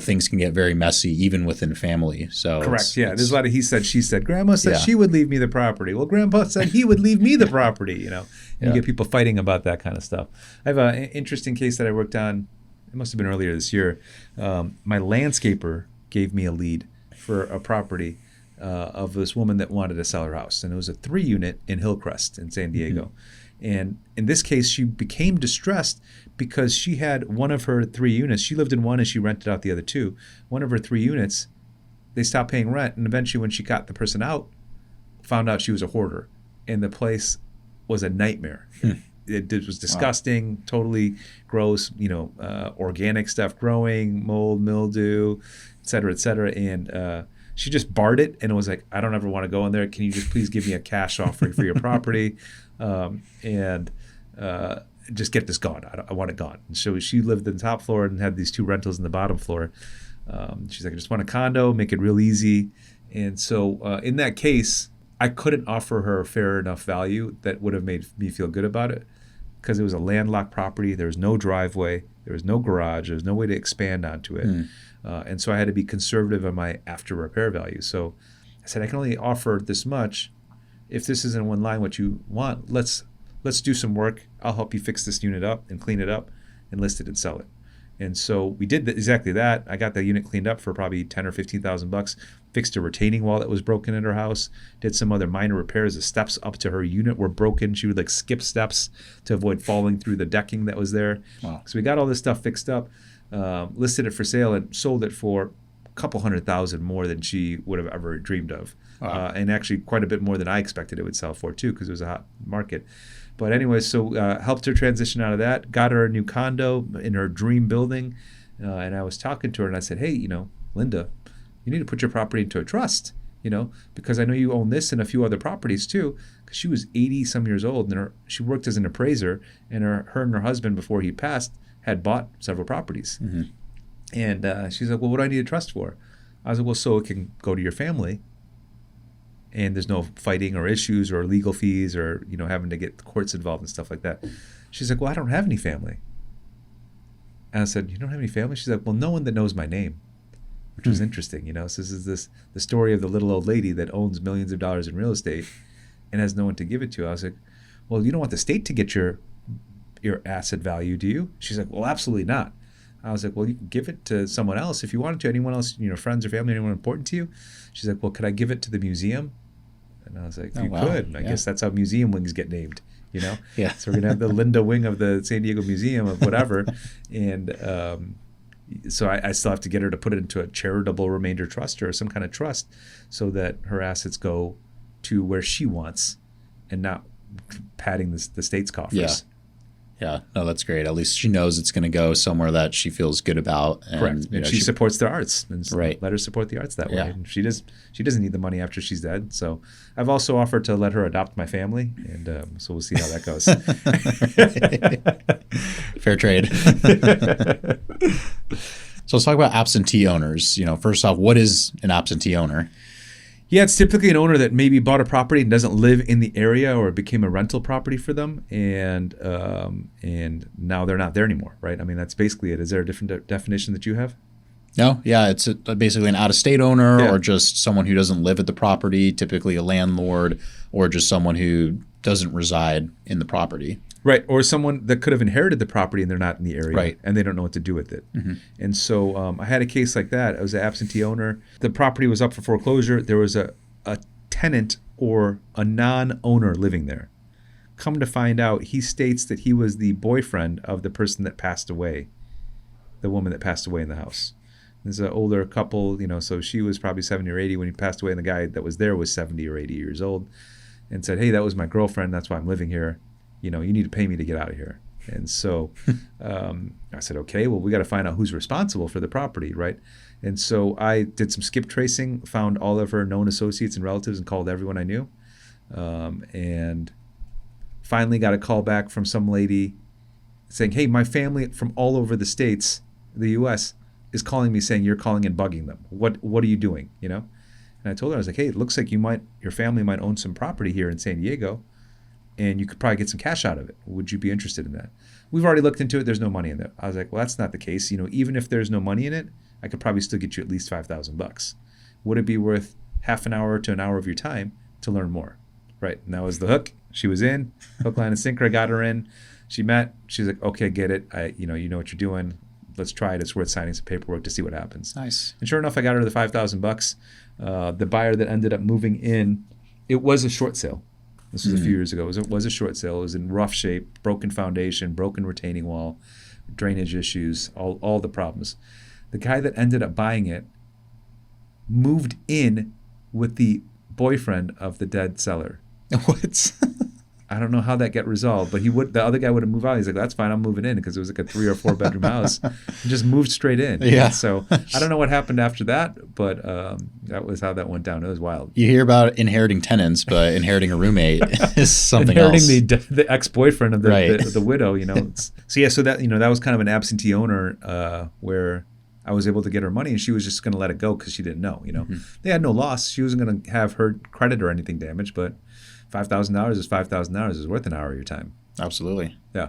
S1: things can get very messy even within family. So
S2: correct. There's a lot of he said, she said. Grandma said she would leave me the property. Well, Grandpa said he would leave me the property, and you get people fighting about that kind of stuff. I have an interesting case that I worked on it must have been earlier this year. My landscaper gave me a lead for a property of this woman that wanted to sell her house. And it was a 3-unit in Hillcrest in San Diego. And in this case, she became distressed because she had one of her 3 units. She lived in one and she rented out the other 2. One of her 3 units, they stopped paying rent. And eventually when she got the person out, found out she was a hoarder. And the place was a nightmare. It was disgusting, totally gross, organic stuff growing, mold, mildew, et cetera, et cetera. And she just barred it and it was like, I don't ever want to go in there. Can you just please give me a cash offering for your property? And just get this gone. I want it gone. And so she lived in the top floor and had these 2 rentals in the bottom floor. She's like, I just want a condo, make it real easy. And so in that case, I couldn't offer her a fair enough value that would have made me feel good about it because it was a landlocked property. There was no driveway. There was no garage. There was no way to expand onto it. And so I had to be conservative on my after repair value. So I said, I can only offer this much. If this isn't in line what you want, let's do some work. I'll help you fix this unit up and clean it up and list it and sell it. And so we did exactly that. I got the unit cleaned up for probably $10,000 or $15,000, fixed a retaining wall that was broken in her house, did some other minor repairs. The steps up to her unit were broken. She would skip steps to avoid falling through the decking that was there. Wow. So we got all this stuff fixed up, listed it for sale and sold it for a couple $100,000 more than she would have ever dreamed of. Wow. And actually quite a bit more than I expected it would sell for too, because it was a hot market. But anyway, so helped her transition out of that, got her a new condo in her dream building. And I was talking to her and I said, hey, Linda, you need to put your property into a trust, because I know you own this and a few other properties too. Because she was 80 some years old and she worked as an appraiser, and her and her husband, before he passed, had bought several properties. And she's like, well, what do I need a trust for? I was like, well, so it can go to your family. And there's no fighting or issues or legal fees or, having to get the courts involved and stuff like that. She's like, well, I don't have any family. And I said, you don't have any family? She's like, well, no one that knows my name, which was interesting. So this is the story of the little old lady that owns millions of dollars in real estate and has no one to give it to. I was like, well, you don't want the state to get your asset value, do you? She's like, well, absolutely not. I was like, well, you can give it to someone else if you wanted to. Anyone else, friends or family, anyone important to you? She's like, well, could I give it to the museum? And I was like, you could. And I guess that's how museum wings get named,
S1: Yeah.
S2: So we're going to have the Linda wing of the San Diego Museum of whatever. And so I still have to get her to put it into a charitable remainder trust or some kind of trust so that her assets go to where she wants and not padding the state's coffers.
S1: Yeah, no, that's great. At least she knows it's going to go somewhere that she feels good about. And,
S2: correct. And she supports the arts. And
S1: right.
S2: Let her support the arts that way. And she doesn't need the money after she's dead. So I've also offered to let her adopt my family. And so we'll see how that goes.
S1: Fair trade. So let's talk about absentee owners. First off, what is an absentee owner?
S2: Yeah, it's typically an owner that maybe bought a property and doesn't live in the area, or it became a rental property for them, and now they're not there anymore, right? I mean, that's basically it. Is there a different definition that you have?
S1: No, yeah, it's basically an out-of-state owner or just someone who doesn't live at the property, typically a landlord, or just someone who doesn't reside in the property.
S2: Right, or someone that could have inherited the property and they're not in the area,
S1: right,
S2: and they don't know what to do with it. And so I had a case like that. I was an absentee owner. The property was up for foreclosure. There was a tenant or a non-owner living there. Come to find out, he states that he was the boyfriend of the person that passed away, the woman that passed away in the house. There's an older couple, so she was probably 70 or 80 when he passed away, and the guy that was there was 70 or 80 years old, and said, hey, that was my girlfriend. That's why I'm living here. You need to pay me to get out of here. And so I said, okay, well, we got to find out who's responsible for the property, right? And so I did some skip tracing, found all of her known associates and relatives and called everyone I knew. And finally got a call back from some lady saying, hey, my family from all over the states, the U.S., is calling me saying you're calling and bugging them. What are you doing, And I told her, I was like, hey, it looks like your family might own some property here in San Diego, and you could probably get some cash out of it. Would you be interested in that? We've already looked into it. There's no money in it. I was like, well, that's not the case. Even if there's no money in it, I could probably still get you at least $5,000. Would it be worth half an hour to an hour of your time to learn more? Right. And that was the hook. She was in. Hook, line, and sinker. I got her in. She met. She's like, okay, get it. You know what you're doing. let's try it. It's worth signing some paperwork to see what happens.
S1: Nice.
S2: And sure enough, I got her the $5,000. The buyer that ended up moving in, it was a short sale. This was a few years ago. It was a short sale. It was in rough shape, broken foundation, broken retaining wall, drainage issues, all the problems. The guy that ended up buying it moved in with the boyfriend of the dead seller.
S1: What?
S2: I don't know how that got resolved, but the other guy would have moved out. He's like, that's fine, I'm moving in, because it was like a 3 or 4 bedroom house. He just moved straight in.
S1: Yeah.
S2: So I don't know what happened after that, but that was how that went down. It was wild.
S1: You hear about inheriting tenants, but inheriting a roommate is something else.
S2: Inheriting the ex-boyfriend of
S1: Right.
S2: the widow, you know. So that, you know, that was kind of an absentee owner where I was able to get her money, and she was just going to let it go because she didn't know, you know. They had no loss. She wasn't going to have her credit or anything damaged, but $5,000 is $5,000 is worth an hour of your time.
S1: Absolutely.
S2: Yeah.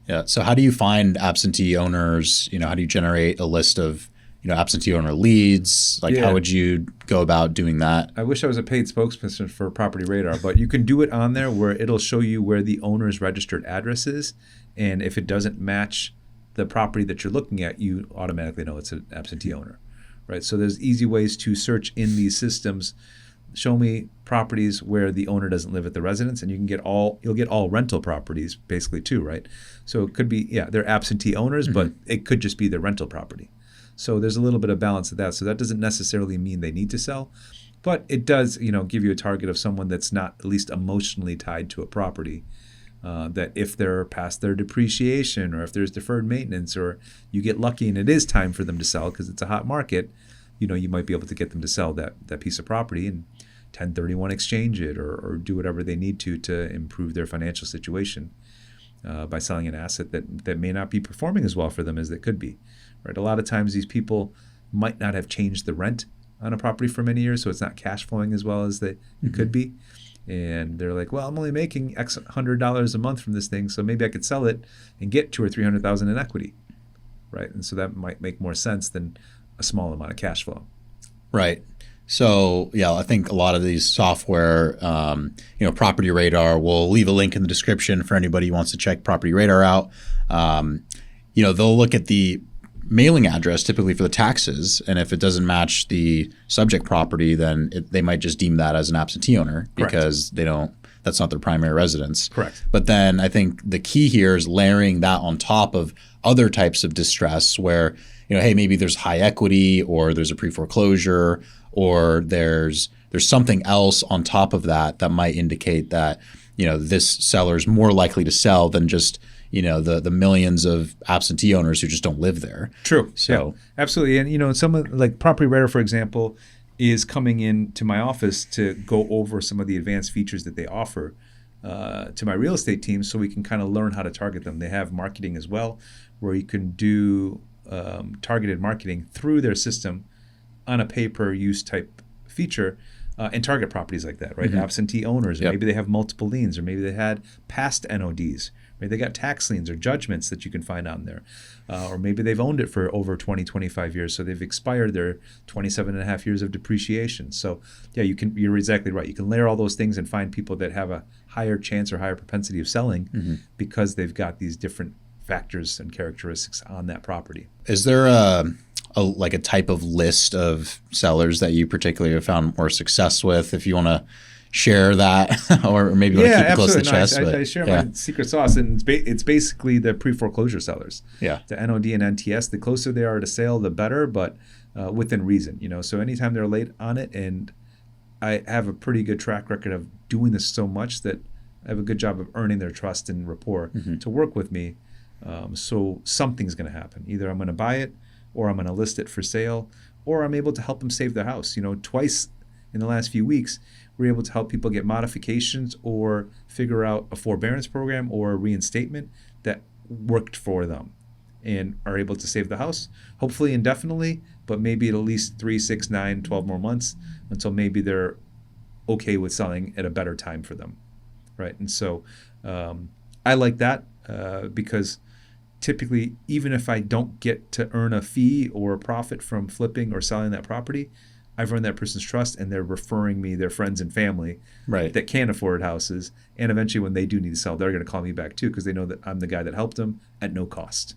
S1: Yeah. So how do you find absentee owners? You know, how do you generate a list of, you know, absentee owner leads? Like, how would you go about doing that?
S2: I wish I was a paid spokesperson for Property Radar, but you can do it on there where it'll show you where the owner's registered address is. And if it doesn't match the property that you're looking at, you automatically know it's an absentee owner, right? So there's easy ways to search in these systems. Show me properties where the owner doesn't live at the residence, and you'll get all rental properties basically too, right? So it could be, they're absentee owners, but it could just be their rental property. So there's a little bit of balance to that. So that doesn't necessarily mean they need to sell, but it does, you know, give you a target of someone that's not at least emotionally tied to a property. That if they're past their depreciation, or if there's deferred maintenance, or you get lucky and it is time for them to sell because it's a hot market, you know, you might be able to get them to sell that piece of property and 1031 exchange it, or do whatever they need to improve their financial situation by selling an asset that may not be performing as well for them as it could be, right? A lot of times these people might not have changed the rent on a property for many years, so it's not cash flowing as well as it could be. And they're like, well, I'm only making X $100 a month from this thing, so maybe I could sell it and get $200,000 or $300,000 in equity, right? And so that might make more sense than a small amount of cash flow.
S1: Right. So, I think a lot of these software, you know, Property Radar, we'll leave a link in the description for anybody who wants to check Property Radar out. You know, they'll look at the mailing address typically for the taxes, and if it doesn't match the subject property, then they might just deem that as an absentee owner. Correct. Because that's not their primary residence.
S2: Correct.
S1: But then I think the key here is layering that on top of other types of distress where, you know, hey, maybe there's high equity, or there's a pre-foreclosure, or there's something else on top of that might indicate that, you know, this seller's more likely to sell than just, you know, the millions of absentee owners who just don't live there.
S2: True.
S1: So
S2: absolutely. And, you know, like Property Radar, for example, is coming into my office to go over some of the advanced features that they offer to my real estate team, so we can kind of learn how to target them. They have marketing as well, where you can do targeted marketing through their system on a pay-per-use type feature, and target properties like that, right? Absentee owners, or maybe they have multiple liens, or maybe they had past NODs, maybe they got tax liens or judgments that you can find on there, or maybe they've owned it for over 20, 25 years, so they've expired their 27 and a half years of depreciation. So you're exactly right. You can layer all those things and find people that have a higher chance or higher propensity of selling because they've got these different factors and characteristics on that property.
S1: Is there a type of list of sellers that you particularly have found more success with, if you want to share that, or maybe you want to keep it close to the chest?
S2: I share my secret sauce, and it's basically the pre-foreclosure sellers. Yeah. The NOD and NTS, the closer they are to sale, the better, but within reason, you know. So anytime they're late on it, and I have a pretty good track record of doing this so much that I have a good job of earning their trust and rapport to work with me. So something's going to happen. Either I'm going to buy it, or I'm going to list it for sale, or I'm able to help them save their house. You know, twice in the last few weeks, we're able to help people get modifications or figure out a forbearance program or a reinstatement that worked for them, and are able to save the house, hopefully indefinitely, but maybe at least 3, 6, 9, 12 more months until maybe they're okay with selling at a better time for them, right? And so I like that because typically, even if I don't get to earn a fee or a profit from flipping or selling that property, I've earned that person's trust, and they're referring me their friends and family that can't afford houses. And eventually, when they do need to sell, they're going to call me back too, because they know that I'm the guy that helped them at no cost.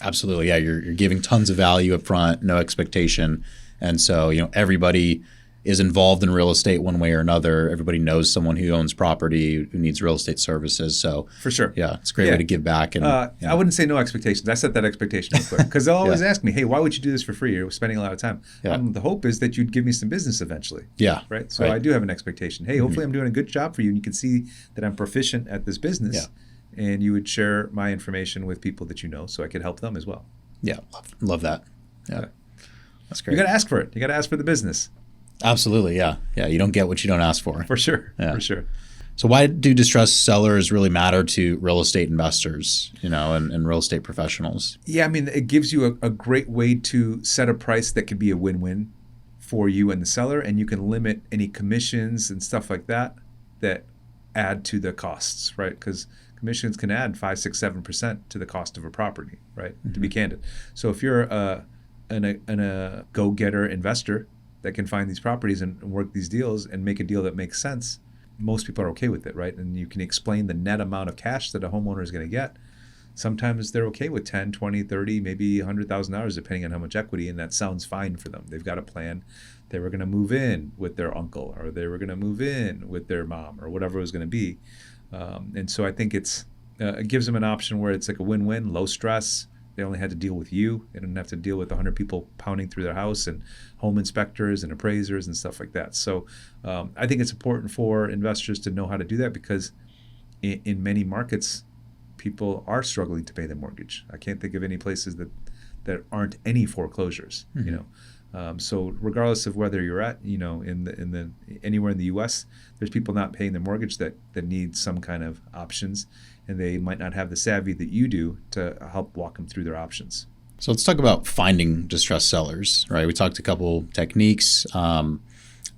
S1: Absolutely. Yeah. You're giving tons of value up front, no expectation. And so, everybody is involved in real estate one way or another. Everybody knows someone who owns property, who needs real estate services. So
S2: For sure.
S1: yeah, it's a great way to give back. And
S2: I wouldn't say no expectations. I set that expectation real quick because they'll always ask me, hey, why would you do this for free? You're spending a lot of time.
S1: Yeah.
S2: The hope is that you'd give me some business eventually.
S1: Yeah.
S2: Right. So I do have an expectation. Hey, hopefully I'm doing a good job for you and you can see that I'm proficient at this business.
S1: Yeah.
S2: And you would share my information with people that you know so I could help them as well.
S1: Yeah. Love that. Yeah. That's great.
S2: You got to ask for it. You got to ask for the business.
S1: Absolutely. Yeah. Yeah. You don't get what you don't ask for.
S2: For sure.
S1: Yeah.
S2: For sure.
S1: So why do distressed sellers really matter to real estate investors, and real estate professionals?
S2: Yeah, I mean, it gives you a great way to set a price that could be a win-win for you and the seller, and you can limit any commissions and stuff like that add to the costs, right? Because commissions can add 5, 6, 7% to the cost of a property, right? Mm-hmm. To be candid. So if you're a go-getter investor that can find these properties and work these deals and make a deal that makes sense, most people are okay with it, right? And you can explain the net amount of cash that a homeowner is going to get. Sometimes they're okay with 10, 20, 30, maybe $100,000 depending on how much equity, and that sounds fine for them. They've got a plan. They were going to move in with their uncle, or they were going to move in with their mom, or whatever it was going to be. And so I think it gives them an option where it's like a win-win, low stress. They only had to deal with you. They didn't have to deal with 100 people pounding through their house and home inspectors and appraisers and stuff like that. So I think it's important for investors to know how to do that because in many markets, people are struggling to pay their mortgage. I can't think of any places that aren't any foreclosures. Mm-hmm. So regardless of whether you're at, anywhere in the U.S., there's people not paying their mortgage that need some kind of options, and they might not have the savvy that you do to help walk them through their options.
S1: So let's talk about finding distressed sellers, right? We talked a couple techniques. How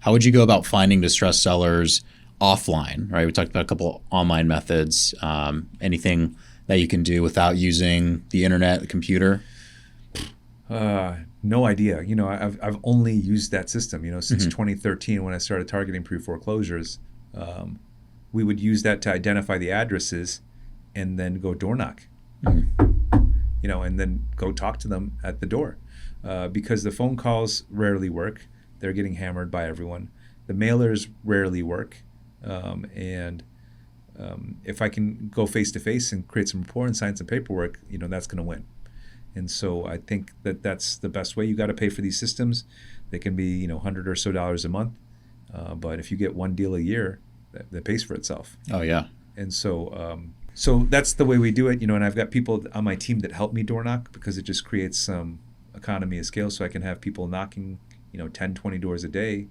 S1: would you go about finding distressed sellers offline, right? We talked about a couple online methods. Anything that you can do without using the internet, the computer?
S2: No idea. I've only used that system, since 2013 when I started targeting pre-foreclosures. We would use that to identify the addresses and then go door knock, and then go talk to them at the door because the phone calls rarely work. They're getting hammered by everyone. The mailers rarely work. And if I can go face-to-face and create some rapport and sign some paperwork, that's going to win. And so I think that's the best way. You got to pay for these systems. They can be, $100 or so a month. But if you get one deal a year, that pays for itself.
S1: Oh, yeah.
S2: And so that's the way we do it, and I've got people on my team that help me door knock because it just creates some economy of scale so I can have people knocking, 10, 20 doors a day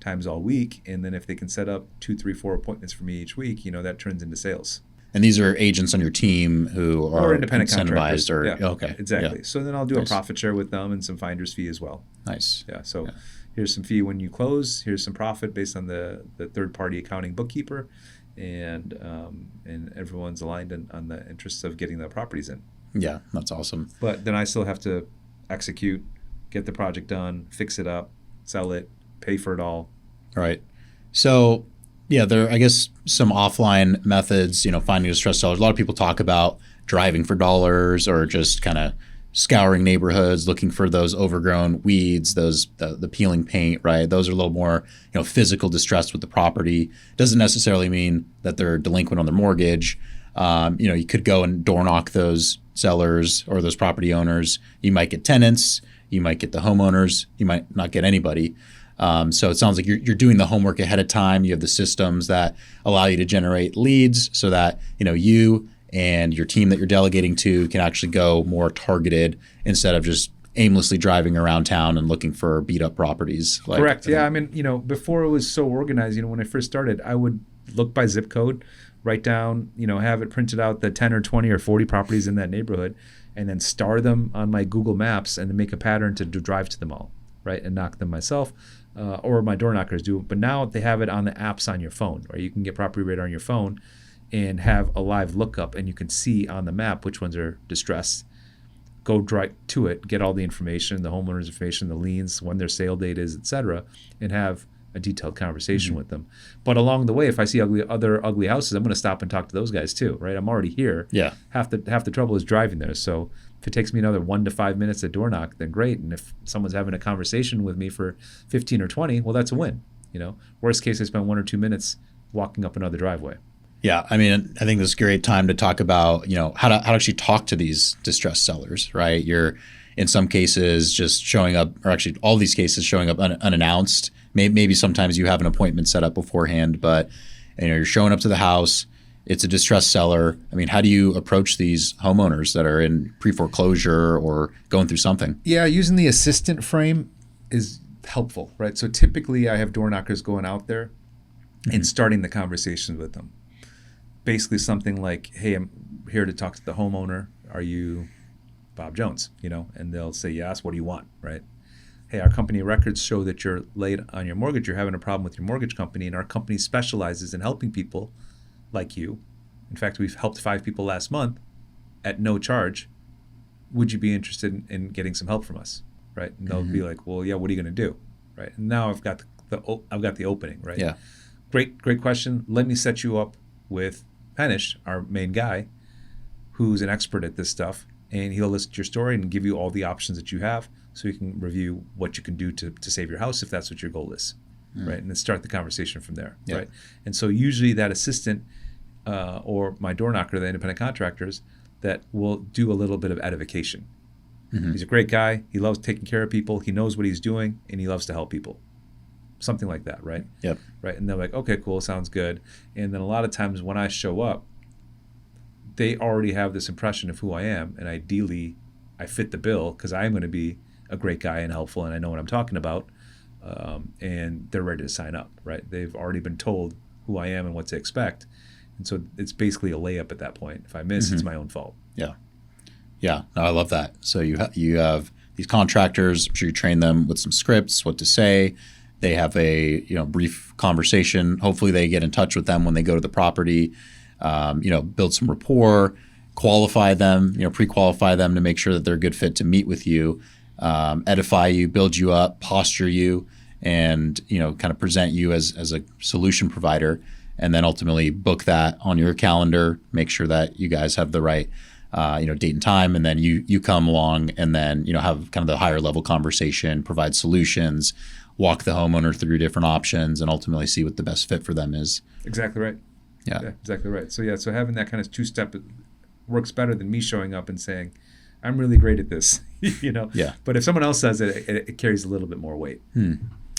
S2: times all week. And then if they can set up 2, 3, 4 appointments for me each week, that turns into sales.
S1: And these are agents on your team who are
S2: independent
S1: incentivized or
S2: okay. Exactly. Yeah. So then I'll do a profit share with them and some finder's fee as well.
S1: Nice.
S2: Yeah. So here's some fee when you close. Here's some profit based on the third-party accounting bookkeeper, and everyone's aligned on the interests of getting the properties in.
S1: Yeah, that's awesome.
S2: But then I still have to execute, get the project done, fix it up, sell it, pay for it all.
S1: Right. So yeah, there are, I guess, some offline methods, finding distressed sellers. A lot of people talk about driving for dollars or just kind of scouring neighborhoods, looking for those overgrown weeds, the peeling paint, right? Those are a little more, physical distress with the property. Doesn't necessarily mean that they're delinquent on their mortgage. You could go and door knock those sellers or those property owners. You might get tenants, you might get the homeowners, you might not get anybody. So it sounds like you're doing the homework ahead of time. You have the systems that allow you to generate leads so that, you and your team that you're delegating to can actually go more targeted instead of just aimlessly driving around town and looking for beat up properties.
S2: Correct. Yeah. I mean, before it was so organized, when I first started, I would look by zip code, write down, have it printed out the 10 or 20 or 40 properties in that neighborhood, and then star them on my Google Maps and then make a pattern to drive to them all, right, and knock them myself. Or my door knockers do. But now they have it on the apps on your phone, right? You can get Property Radar on your phone and have a live lookup, and you can see on the map which ones are distressed. Go right to it, get all the information, the homeowner's information, the liens, when their sale date is, etc., and have a detailed conversation with them. But along the way, if I see other ugly houses, I'm going to stop and talk to those guys too, right? I'm already here.
S1: Yeah.
S2: Half the trouble is driving there. So If it takes me another 1 to 5 minutes to door knock, then great. And if someone's having a conversation with me for 15 or 20, well, that's a win. Worst case, I spend 1 or 2 minutes walking up another driveway.
S1: Yeah, I mean, I think this is a great time to talk about, how to actually talk to these distressed sellers, right? You're in some cases just showing up, or actually all these cases showing up unannounced. Maybe sometimes you have an appointment set up beforehand, but you're showing up to the house. It's a distressed seller. I mean, how do you approach these homeowners that are in pre-foreclosure or going through something?
S2: Yeah, using the assistant frame is helpful, right? So typically I have door knockers going out there and starting the conversation with them. Basically something like, hey, I'm here to talk to the homeowner. Are you Bob Jones? And they'll say, yes, what do you want, right? Hey, our company records show that you're late on your mortgage. You're having a problem with your mortgage company, and our company specializes in helping people like you. In fact, we've helped 5 people last month at no charge. Would you be interested in getting some help from us, right? And they'll be like, well, yeah, what are you going to do, right? And now I've got the opening, right?
S1: Yeah.
S2: Great question. Let me set you up with Henish, our main guy, who's an expert at this stuff, and he'll listen to your story and give you all the options that you have so you can review what you can do to save your house if that's what your goal is, right? And then start the conversation from there, right? And so usually that assistant or my door knocker, the independent contractors, that will do a little bit of edification. He's a great guy. He loves taking care of people. He knows what he's doing, and he loves to help people. Something like that, right?
S1: Yep.
S2: Right. And they're like, okay, cool, sounds good. And then a lot of times when I show up, they already have this impression of who I am, and ideally I fit the bill because I'm going to be a great guy and helpful, and I know what I'm talking about, and they're ready to sign up, right? They've already been told who I am and what to expect, and so it's basically a layup at that point. If I miss, it's my own fault.
S1: Yeah. Yeah, no, I love that. So you have these contractors. I'm sure you train them with some scripts, what to say. They have a brief conversation. Hopefully they get in touch with them when they go to the property. Build some rapport, qualify them, pre-qualify them to make sure that they're a good fit to meet with you, edify you, build you up, posture you, and kind of present you as a solution provider, and then ultimately book that on your calendar. Make sure that you guys have the right date and time, and then you come along and then have kind of the higher level conversation, provide solutions, walk the homeowner through different options, and ultimately see what the best fit for them is.
S2: Exactly right. Yeah, exactly right. So so having that kind of two-step works better than me showing up and saying, I'm really great at this,
S1: Yeah.
S2: But if someone else says it, it carries a little bit more weight.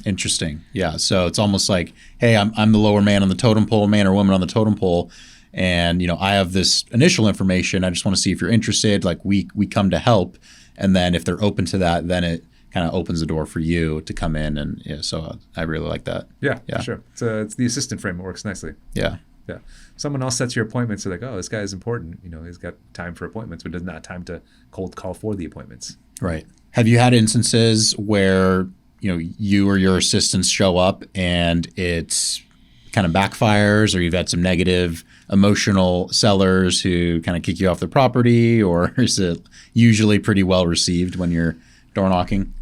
S1: Interesting. Yeah. So it's almost like, hey, I'm the lower man on the totem pole, man or woman on the totem pole, and I have this initial information. I just want to see if you're interested. Like we come to help, and then if they're open to that, then it kind of opens the door for you to come in, and so I really like that.
S2: Yeah, for sure. It's the assistant frame. It works nicely.
S1: Yeah.
S2: Yeah. Someone else sets your appointments. They're like, oh, this guy is important. He's got time for appointments, but does not have time to cold call for the appointments.
S1: Right. Have you had instances where you or your assistants show up and it's kind of backfires, or you've had some negative emotional sellers who kind of kick you off the property, or is it usually pretty well received when you're door knocking?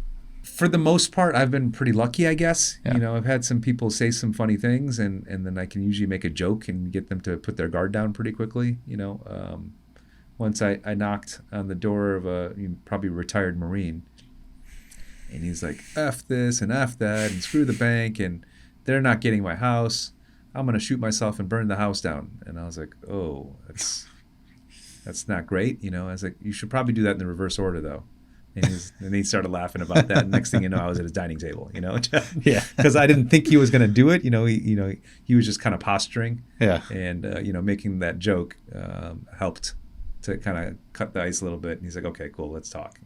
S2: For the most part, I've been pretty lucky, I guess.
S1: Yeah.
S2: I've had some people say some funny things, and then I can usually make a joke and get them to put their guard down pretty quickly. Once I knocked on the door of a probably retired Marine, and he's like, F this and F that and screw the bank, and they're not getting my house. I'm going to shoot myself and burn the house down. And I was like, oh, that's not great. I was like, you should probably do that in the reverse order, though. And he started laughing about that. And next thing you know, I was at his dining table,
S1: Yeah.
S2: Because I didn't think he was going to do it. He was just kind of posturing.
S1: Yeah.
S2: And, making that joke helped to kind of cut the ice a little bit. And he's like, okay, cool, let's talk,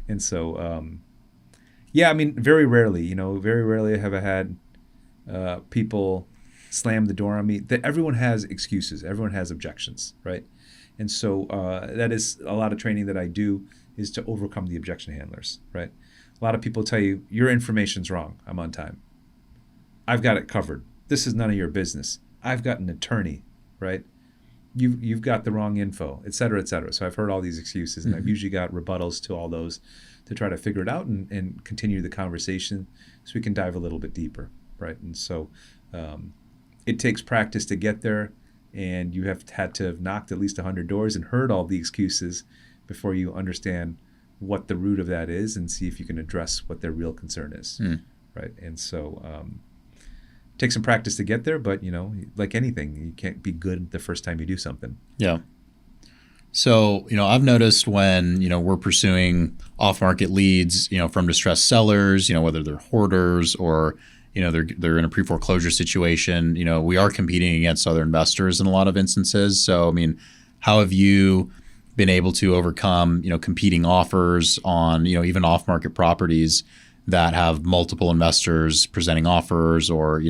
S2: And so, very rarely have I had people slam the door on me. Everyone has excuses. Everyone has objections, right? And so that is a lot of training that I do, is to overcome the objection handlers, right? A lot of people tell you, your information's wrong. I'm on time. I've got it covered. This is none of your business. I've got an attorney, right? You've got the wrong info, et cetera, et cetera. So I've heard all these excuses, and I've usually got rebuttals to all those to try to figure it out and continue the conversation so we can dive a little bit deeper, right? And so it takes practice to get there, and you have had to have knocked at least 100 doors and heard all the excuses before you understand what the root of that is and see if you can address what their real concern is. Right. And so take some practice to get there, but like anything, you can't be good the first time you do something.
S1: Yeah. So, I've noticed when, we're pursuing off-market leads, from distressed sellers, whether they're hoarders or, they're in a pre-foreclosure situation, we are competing against other investors in a lot of instances. So, how have you been able to overcome, competing offers on, even off-market properties that have multiple investors presenting offers, or,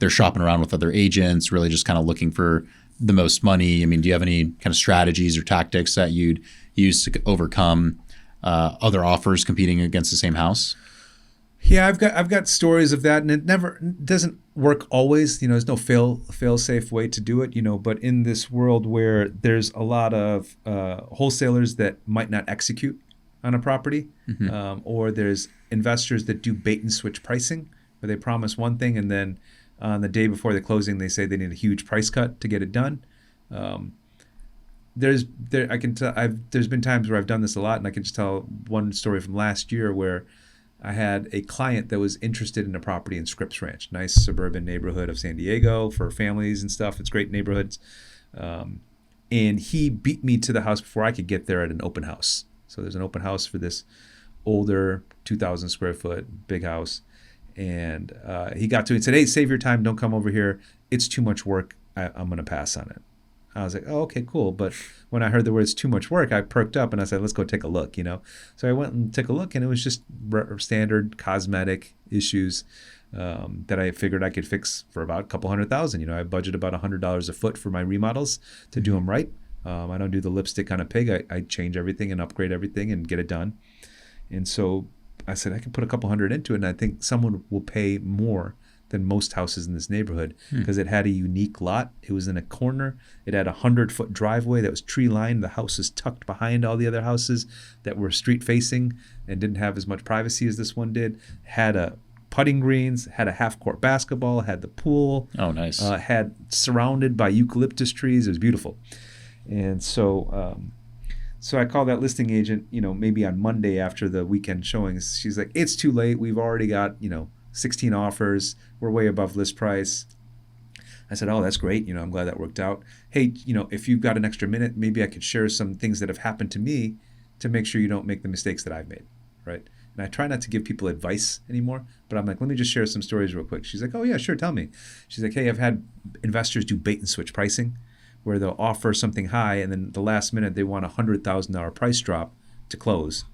S1: they're shopping around with other agents, really just kind of looking for the most money? Do you have any kind of strategies or tactics that you'd use to overcome other offers competing against the same house?
S2: Yeah, I've got stories of that, and it doesn't work always. There's no fail safe way to do it. But in this world where there's a lot of wholesalers that might not execute on a property, or there's investors that do bait and switch pricing, where they promise one thing and then on the day before the closing they say they need a huge price cut to get it done. There's been times where I've done this a lot, and I can just tell one story from last year where I had a client that was interested in a property in Scripps Ranch, nice suburban neighborhood of San Diego for families and stuff. It's great neighborhoods. And he beat me to the house before I could get there at an open house. So there's an open house for this older 2,000 square foot big house. And he got to it and said, "Hey, save your time. Don't come over here. It's too much work. I'm going to pass on it." I was like, "Oh, okay, cool." But when I heard the words "too much work," I perked up and I said, "Let's go take a look." So I went and took a look, and it was just standard cosmetic issues that I figured I could fix for about a couple $100,000. I budget about $100 a foot for my remodels to do them right. I don't do the lipstick on a pig. I change everything and upgrade everything and get it done. And so I said, I can put a couple hundred into it, and I think someone will pay more than most houses in this neighborhood because it had a unique lot. It was in a corner. It had a 100-foot driveway that was tree lined. The house is tucked behind all the other houses that were street facing and didn't have as much privacy as this one did. Had a putting greens, had a half-court basketball, had the pool.
S1: Oh, nice.
S2: Had surrounded by eucalyptus trees. It was beautiful. And so I called that listing agent, maybe on Monday after the weekend showings. She's like, "It's too late. We've already got, 16 offers. We're way above list price." I said, "Oh, that's great. I'm glad that worked out. Hey, if you've got an extra minute, maybe I could share some things that have happened to me to make sure you don't make the mistakes that I've made." Right. And I try not to give people advice anymore, but I'm like, let me just share some stories real quick. She's like, "Oh yeah, sure. Tell me." She's like, "Hey, I've had investors do bait and switch pricing, where they'll offer something high and then the last minute they want a $100,000 price drop to close.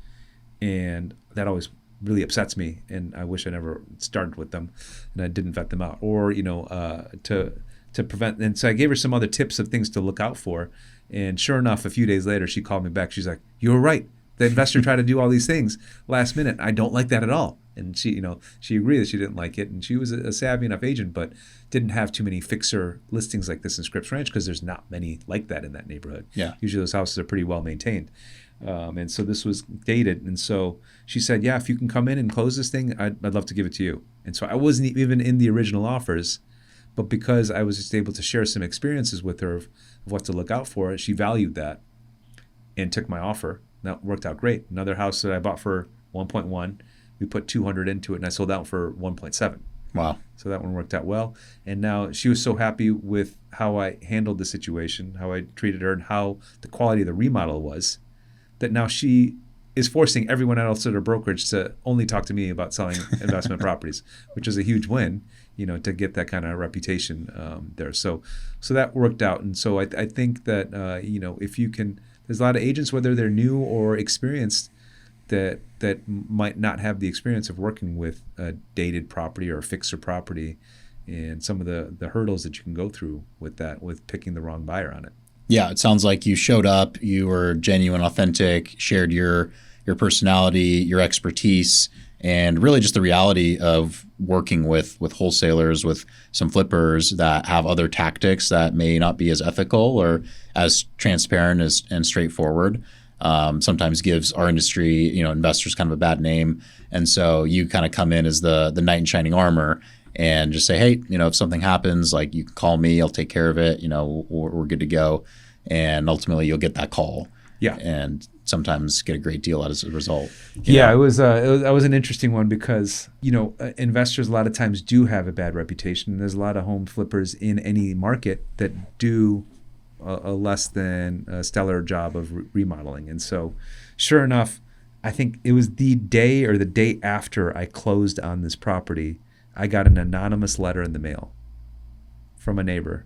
S2: And that always really upsets me, and I wish I never started with them and I didn't vet them out. Or, to prevent. And so I gave her some other tips of things to look out for. And sure enough, a few days later, she called me back. She's like, "You were right. The investor tried to do all these things last minute. I don't like that at all." And she agreed that she didn't like it. And she was a savvy enough agent, but didn't have too many fixer listings like this in Scripps Ranch because there's not many like that in that neighborhood.
S1: Yeah.
S2: Usually those houses are pretty well maintained. And so this was dated. And so she said, "Yeah, if you can come in and close this thing, I'd love to give it to you." And so I wasn't even in the original offers, but because I was just able to share some experiences with her of what to look out for, she valued that and took my offer. That worked out great. Another house that I bought for 1.1, we put 200 into it, and I sold that one for 1.7.
S1: Wow.
S2: So that one worked out well. And now she was so happy with how I handled the situation, how I treated her, and how the quality of the remodel was, that now she is forcing everyone else at her brokerage to only talk to me about selling investment properties, which is a huge win, to get that kind of reputation there. So that worked out. And so I think that, if you can, there's a lot of agents, whether they're new or experienced, that might not have the experience of working with a dated property or a fixer property, and some of the hurdles that you can go through with that, with picking the wrong buyer on it.
S1: Yeah, it sounds like you showed up, you were genuine, authentic, shared your personality, your expertise, and really just the reality of working with wholesalers, with some flippers that have other tactics that may not be as ethical or as transparent and straightforward. Sometimes gives our industry, investors kind of a bad name. And so you kind of come in as the knight in shining armor and just say, "Hey, if something happens, like, you can call me, I'll take care of it. We're good to go." And ultimately you'll get that call.
S2: Yeah.
S1: and sometimes get a great deal out as a result.
S2: Yeah, it was an interesting one because, investors a lot of times do have a bad reputation. There's a lot of home flippers in any market that do a less than stellar job of remodeling. And so sure enough, I think it was the day or the day after I closed on this property, I got an anonymous letter in the mail from a neighbor.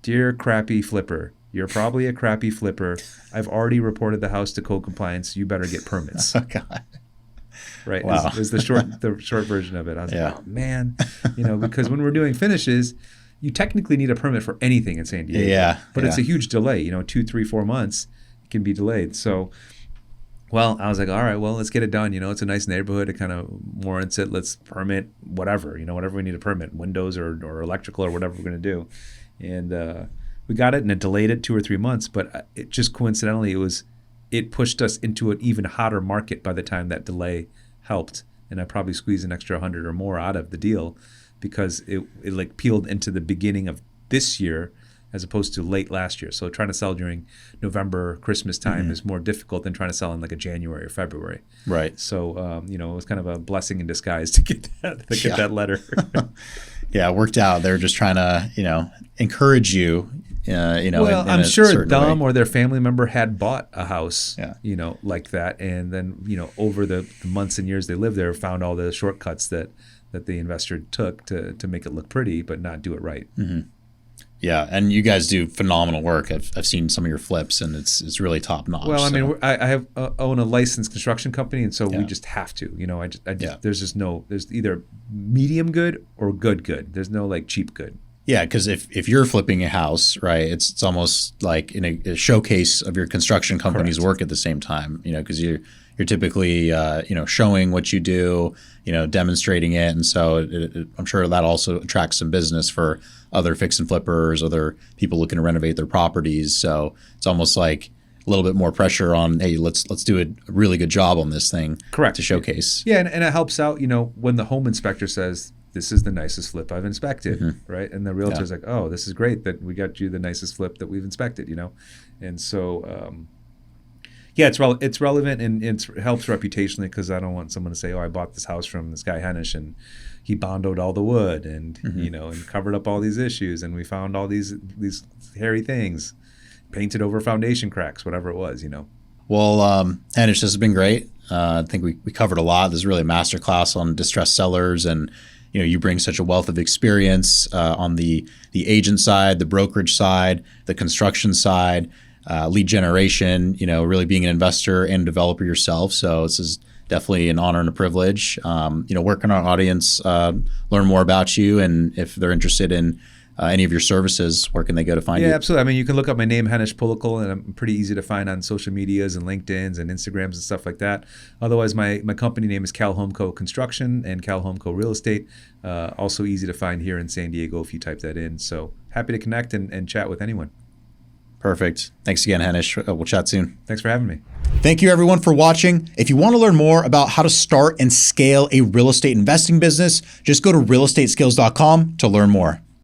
S2: Dear crappy flipper, you're probably a crappy flipper. I've already reported the house to code compliance. You better get permits.
S1: Oh, God.
S2: Right.
S1: Wow.
S2: Is the short version of it. I was
S1: Yeah.
S2: like, oh, man, because when we're doing finishes, you technically need a permit for anything in San Diego.
S1: Yeah.
S2: But it's a huge delay, 2, 3, 4 months, it can be delayed. So, well, I was like, all right, well, let's get it done. It's a nice neighborhood. It kind of warrants it. Let's permit whatever, whatever we need to permit, windows or electrical or whatever we're going to do. And we got it, and it delayed it 2 or 3 months. But it just coincidentally, it pushed us into an even hotter market by the time that delay helped. And I probably squeezed an extra 100 or more out of the deal because it like peeled into the beginning of this year as opposed to late last year. So trying to sell during November, Christmas time is more difficult than trying to sell in like a January or February.
S1: Right.
S2: So, it was kind of a blessing in disguise to get that letter.
S1: Yeah, it worked out. They were just trying to, encourage you,
S2: Well, I'm sure them or their family member had bought a house, like that. And then, over the months and years they lived there, found all the shortcuts that the investor took to make it look pretty, but not do it right.
S1: Mm-hmm. Yeah, and you guys do phenomenal work. I've seen some of your flips, and it's really top notch.
S2: Well, I mean, I own a licensed construction company, and so we just have to. There's either medium good or good. There's no like cheap good.
S1: Yeah, because if you're flipping a house, right, it's almost like in a showcase of your construction company's work at the same time. Because you're typically showing what you do, demonstrating it, and so I'm sure that also attracts some business for other fix and flippers, other people looking to renovate their properties. So it's almost like a little bit more pressure on, hey, let's do a really good job on this thing.
S2: Correct.
S1: To showcase.
S2: Yeah, and it helps out, when the home inspector says, this is the nicest flip I've inspected, right? And the realtor's like, oh, this is great that we got you the nicest flip that we've inspected, And so, it's relevant and it helps reputationally because I don't want someone to say, oh, I bought this house from this guy Henish and he bondoed all the wood and, and covered up all these issues and we found all these hairy things, painted over foundation cracks, whatever it was,
S1: Well, Henish, this has been great. I think we covered a lot. This is really a masterclass on distressed sellers, and you bring such a wealth of experience on the agent side, the brokerage side, the construction side, lead generation. Really being an investor and developer yourself. So this is definitely an honor and a privilege. Where can our audience learn more about you, and if they're interested in any of your services, where can they go to find you?
S2: Yeah, absolutely. I mean, you can look up my name, Henish Pulickal, and I'm pretty easy to find on social medias and LinkedIn's and Instagrams and stuff like that. Otherwise, my company name is Cal HomeCo Construction and Cal HomeCo Real Estate. Also easy to find here in San Diego if you type that in. So happy to connect and chat with anyone.
S1: Perfect. Thanks again, Henish. We'll chat soon.
S2: Thanks for having me.
S1: Thank you, everyone, for watching. If you want to learn more about how to start and scale a real estate investing business, just go to realestateskills.com to learn more.